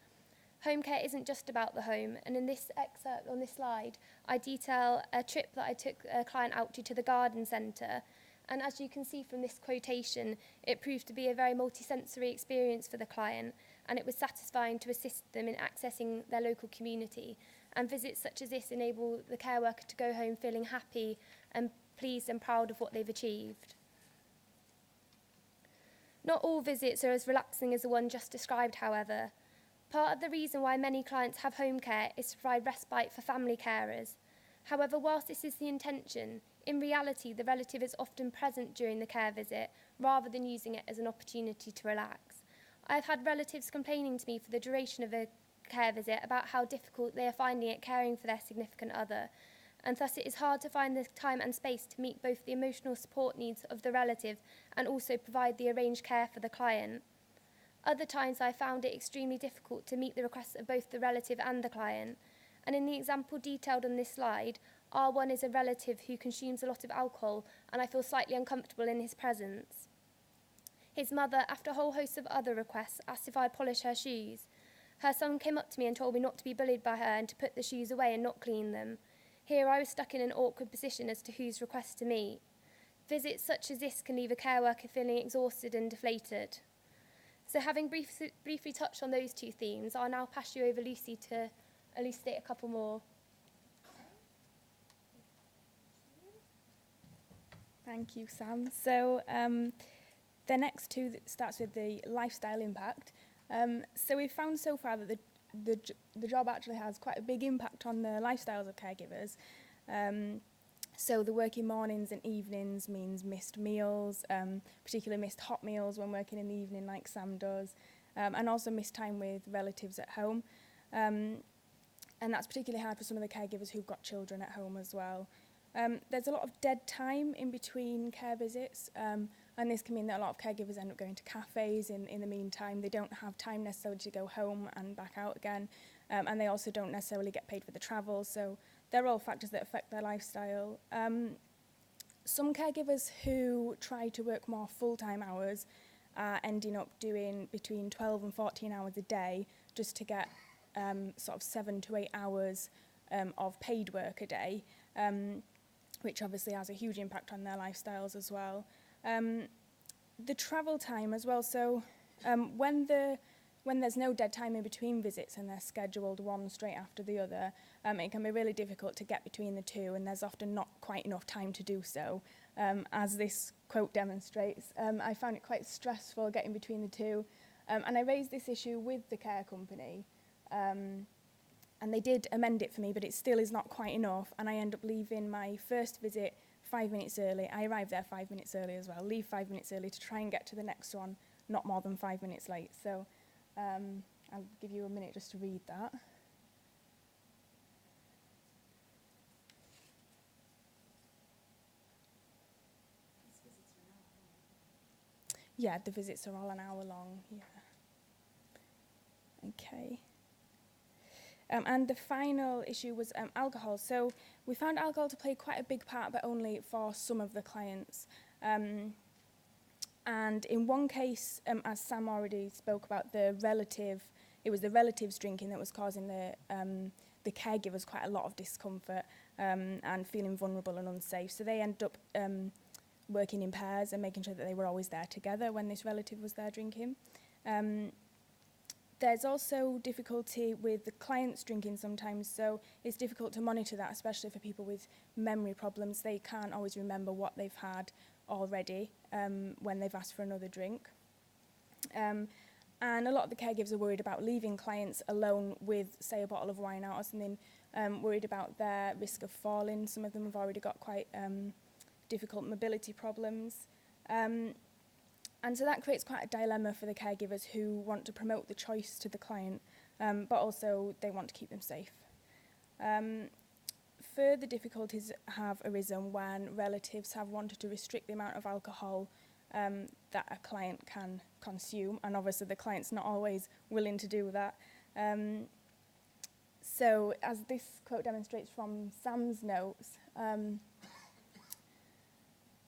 Home care isn't just about the home, and in this excerpt on this slide, I detail a trip that I took a client out to the garden centre. And as you can see from this quotation, it proved to be a very multisensory experience for the client, and it was satisfying to assist them in accessing their local community. And visits such as this enable the care worker to go home feeling happy and pleased and proud of what they've achieved. Not all visits are as relaxing as the one just described, however. Part of the reason why many clients have home care is to provide respite for family carers. However, whilst this is the intention, in reality, the relative is often present during the care visit rather than using it as an opportunity to relax. I have had relatives complaining to me for the duration of a care visit about how difficult they are finding it caring for their significant other, and thus it is hard to find the time and space to meet both the emotional support needs of the relative and also provide the arranged care for the client. Other times I found it extremely difficult to meet the requests of both the relative and the client, and in the example detailed on this slide, R1 is a relative who consumes a lot of alcohol, and I feel slightly uncomfortable in his presence. His mother, after a whole host of other requests, asked if I'd polish her shoes. Her son came up to me and told me not to be bullied by her and to put the shoes away and not clean them. Here I was stuck in an awkward position as to whose request to meet. Visits such as this can leave a care worker feeling exhausted and deflated. So having briefly touched on those two themes, I'll now pass you over Lucy to elucidate a couple more. Thank you, Sam. So the next two starts with the lifestyle impact. So we've found so far that the job actually has quite a big impact on the lifestyles of caregivers. So the working mornings and evenings means missed meals, particularly missed hot meals when working in the evening like Sam does, and also missed time with relatives at home. And that's particularly hard for some of the caregivers who've got children at home as well. There's a lot of dead time in between care visits, and this can mean that a lot of caregivers end up going to cafes in the meantime. They don't have time necessarily to go home and back out again, and they also don't necessarily get paid for the travel, so they're all factors that affect their lifestyle. Some caregivers who try to work more full-time hours are ending up doing between 12 and 14 hours a day just to get sort of 7 to 8 hours of paid work a day, which obviously has a huge impact on their lifestyles as well. The travel time as well, so when there's no dead time in between visits and they're scheduled one straight after the other, it can be really difficult to get between the two, and there's often not quite enough time to do so. As this quote demonstrates, I found it quite stressful getting between the two, and I raised this issue with the care company, and they did amend it for me, but it still is not quite enough, and I end up leaving my first visit 5 minutes early. I arrive there 5 minutes early as well, leave 5 minutes early to try and get to the next one, not more than 5 minutes late. So I'll give you a minute just to read that. Yeah, the visits are all an hour long, yeah. Okay. And the final issue was alcohol. So we found alcohol to play quite a big part, but only for some of the clients. And in one case, as Sam already spoke about, it was the relatives drinking that was causing the caregivers quite a lot of discomfort and feeling vulnerable and unsafe. So they ended up working in pairs and making sure that they were always there together when this relative was there drinking. There's also difficulty with the clients drinking sometimes, so it's difficult to monitor that, especially for people with memory problems. They can't always remember what they've had already when they've asked for another drink. And a lot of the caregivers are worried about leaving clients alone with, say, a bottle of wine out or something, worried about their risk of falling. Some of them have already got quite difficult mobility problems. And so that creates quite a dilemma for the caregivers who want to promote the choice to the client, but also they want to keep them safe. Further difficulties have arisen when relatives have wanted to restrict the amount of alcohol that a client can consume, and obviously the client's not always willing to do that. So as this quote demonstrates from Sam's notes,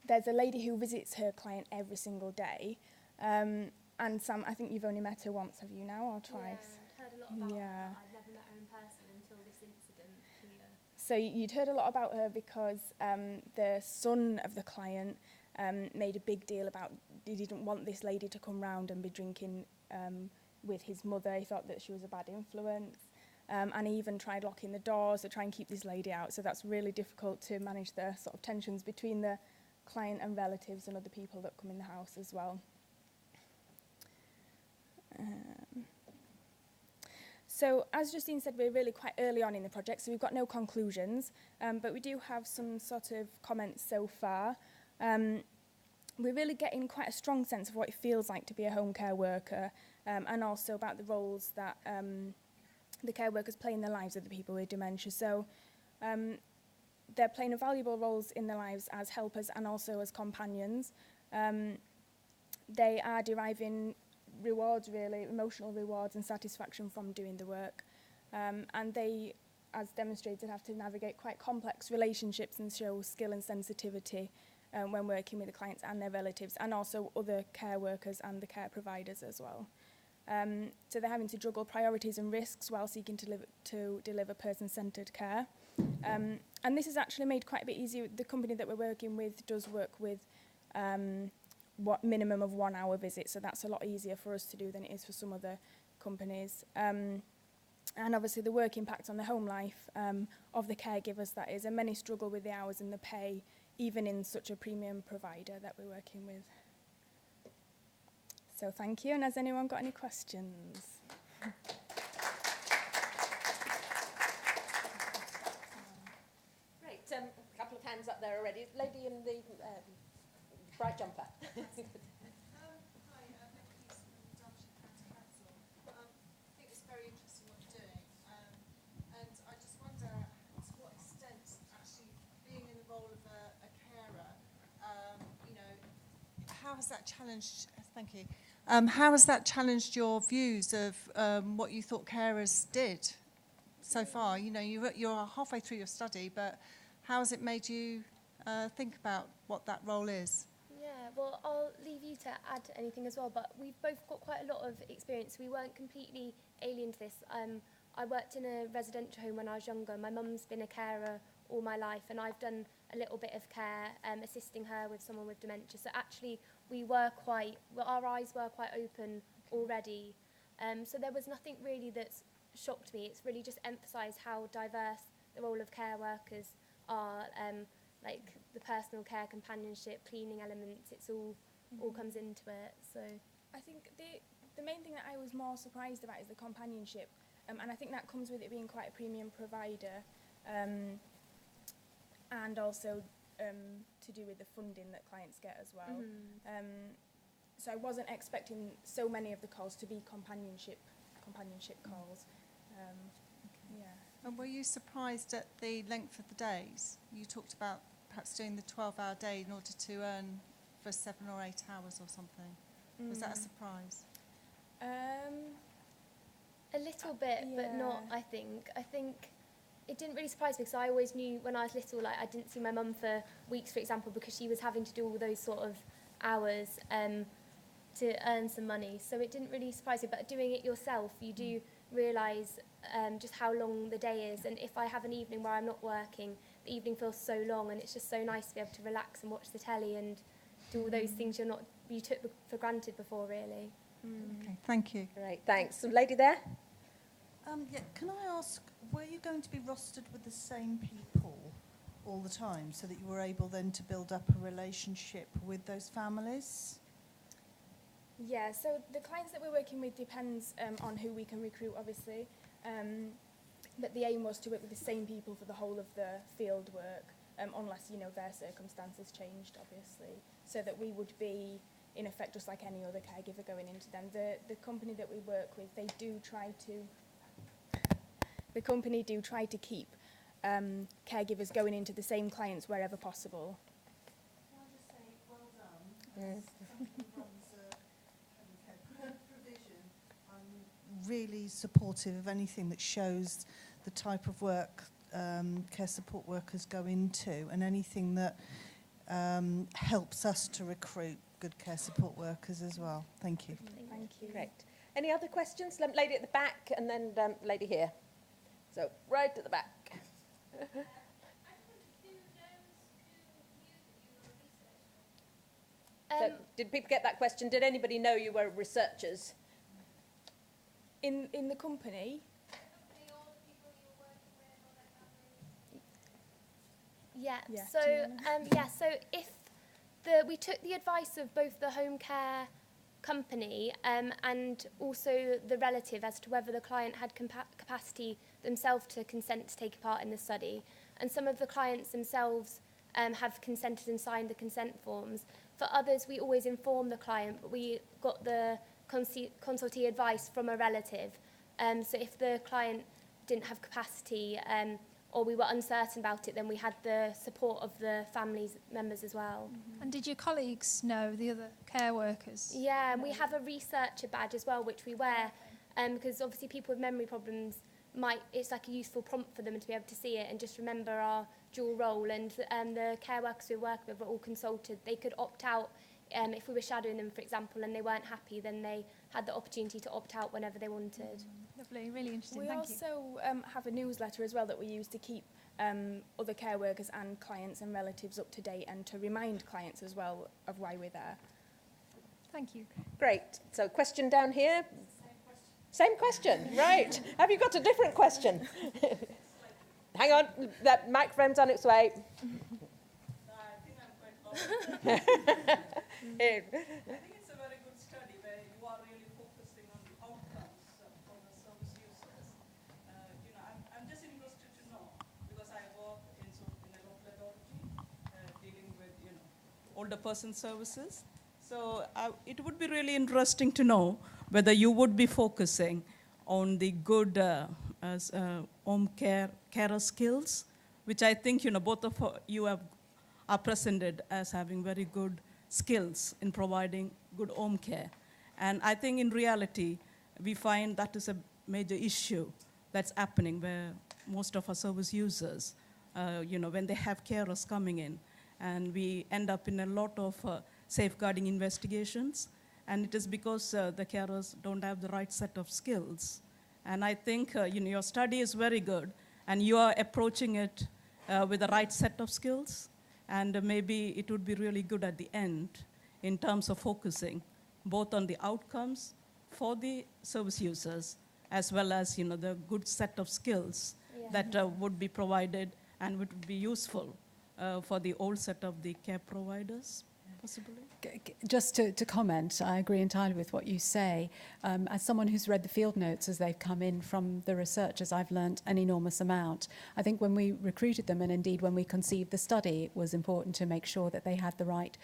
there's a lady who visits her client every single day. And Sam, I think you've only met her once, have you now, or twice? Yeah, heard a lot about Yeah. her, but I'd never met her in person until this incident here. So you'd heard a lot about her because the son of the client made a big deal about he didn't want this lady to come round and be drinking with his mother. He thought that she was a bad influence. And he even tried locking the doors to try and keep this lady out. So that's really difficult to manage the sort of tensions between the client and relatives and other people that come in the house as well. So as Justine said, we're really quite early on in the project, so we've got no conclusions, but we do have some sort of comments so far. We're really getting quite a strong sense of what it feels like to be a home care worker, and also about the roles that the care workers play in the lives of the people with dementia. So they're playing a valuable roles in their lives as helpers and also as companions. They are deriving rewards, really, emotional rewards and satisfaction from doing the work. And they, as demonstrated, have to navigate quite complex relationships and show skill and sensitivity when working with the clients and their relatives, and also other care workers and the care providers as well. So they're having to juggle priorities and risks while seeking to deliver person-centred care. And this is actually made quite a bit easier. The company that we're working with does work with what minimum of 1 hour visit, so that's a lot easier for us to do than it is for some other companies. And obviously the work impact on the home life of the caregivers, that is, and many struggle with the hours and the pay, even in such a premium provider that we're working with. So thank you, and has anyone got any questions? Great. A couple of hands up there already. Lady in the bright jumper. Hi, Nick Peace from Derbyshire County Council. I think it's very interesting what you're doing, and I just wonder to what extent actually being in the role of a carer, how has that challenged? Thank you. How has that challenged your views of what you thought carers did so far? You know, you're halfway through your study, but how has it made you think about what that role is? Yeah, well, I'll leave you to add anything as well, but we've both got quite a lot of experience. We weren't completely alien to this. I worked in a residential home when I was younger. My mum's been a carer all my life, and I've done a little bit of care, assisting her with someone with dementia. So actually, our eyes were quite open already. So there was nothing really that's shocked me. It's really just emphasised how diverse the role of care workers are, like the personal care, companionship, cleaning elements. It's all comes into it. So I think the main thing that I was more surprised about is the companionship, and I think that comes with it being quite a premium provider, and also to do with the funding that clients get as well. So I wasn't expecting so many of the calls to be companionship calls. Yeah. And were you surprised at the length of the days? You talked about perhaps doing the 12-hour day in order to earn for 7 or 8 hours or something. Was that a surprise? a little bit, but not, I think. I think it didn't really surprise me because I always knew when I was little, like I didn't see my mum for weeks, for example, because she was having to do all those sort of hours to earn some money. So it didn't really surprise me. But doing it yourself, you do realise just how long the day is. And if I have an evening where I'm not working, the evening feels so long, and it's just so nice to be able to relax and watch the telly and do all those things you took for granted before, really. Okay, thank you. Great, thanks. Some lady there? Yeah, can I ask, were you going to be rostered with the same people all the time so that you were able then to build up a relationship with those families? Yeah, so the clients that we're working with depends on who we can recruit, obviously. But the aim was to work with the same people for the whole of the field work, unless, their circumstances changed, obviously, so that we would be, in effect, just like any other caregiver going into them. The company that we work with, they do try to keep caregivers going into the same clients wherever possible. Can I just say, well done. As somebody who runs a home care provision, I'm really supportive of anything that shows the type of work care support workers go into, and anything that helps us to recruit good care support workers as well. Thank you. Thank you. Great. Any other questions? Lady at the back and then lady here. So right at the back. So, did people get that question? Did anybody know you were researchers? In the company, Yeah. Yeah, So do you wanna- so if we took the advice of both the home care company and also the relative as to whether the client had capacity themselves to consent to take part in the study, and some of the clients themselves have consented and signed the consent forms. For others, we always inform the client, but we got the consultee advice from a relative. So if the client didn't have capacity or we were uncertain about it, then we had the support of the family's members as well. And did your colleagues know, the other care workers? Yeah, and we have a researcher badge as well, which we wear, because obviously people with memory problems it's like a useful prompt for them to be able to see it and just remember our dual role. And the care workers we work with were all consulted. They could opt out if we were shadowing them, for example, and they weren't happy, then they had the opportunity to opt out whenever they wanted. Lovely, really interesting, we thank you. also have a newsletter as well that we use to keep other care workers and clients and relatives up to date, and to remind clients as well of why we're there. Thank you. Great. So question down here. Same question, right. Have you got a different question? Hang on, that microphone's on its way. I think I'm quite I think it's a very good study where you are really focusing on the outcomes for the service users. I'm just interested to know, because I work in a local authority dealing with older person services. So it would be really interesting to know whether you would be focusing on the good home carer skills, which I think both of you are presented as having very good skills in providing good home care. And I think in reality, we find that is a major issue that's happening where most of our service users, when they have carers coming in, and we end up in a lot of safeguarding investigations, and it is because the carers don't have the right set of skills. And I think your study is very good, and you are approaching it with the right set of skills, and maybe it would be really good at the end in terms of focusing both on the outcomes for the service users as well as the good set of skills that would be provided and would be useful for the whole set of the care providers, possibly. Just to comment, I agree entirely with what you say. As someone who's read the field notes as they've come in from the researchers, I've learnt an enormous amount. I think when we recruited them, and indeed when we conceived the study, it was important to make sure that they had the right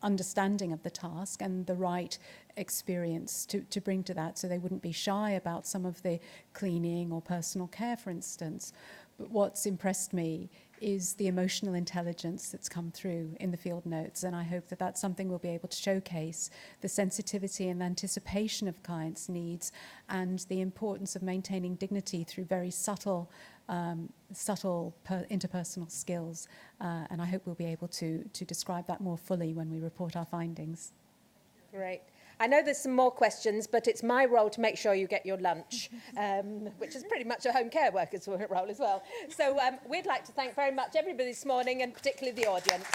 understanding of the task and the right experience to bring to that, so they wouldn't be shy about some of the cleaning or personal care, for instance. But what's impressed me is the emotional intelligence that's come through in the field notes, and I hope that that's something we'll be able to showcase, the sensitivity and anticipation of clients' needs, and the importance of maintaining dignity through very subtle interpersonal skills, and I hope we'll be able to describe that more fully when we report our findings. Great. I know there's some more questions, but it's my role to make sure you get your lunch, which is pretty much a home care worker's role as well. So we'd like to thank very much everybody this morning, and particularly the audience.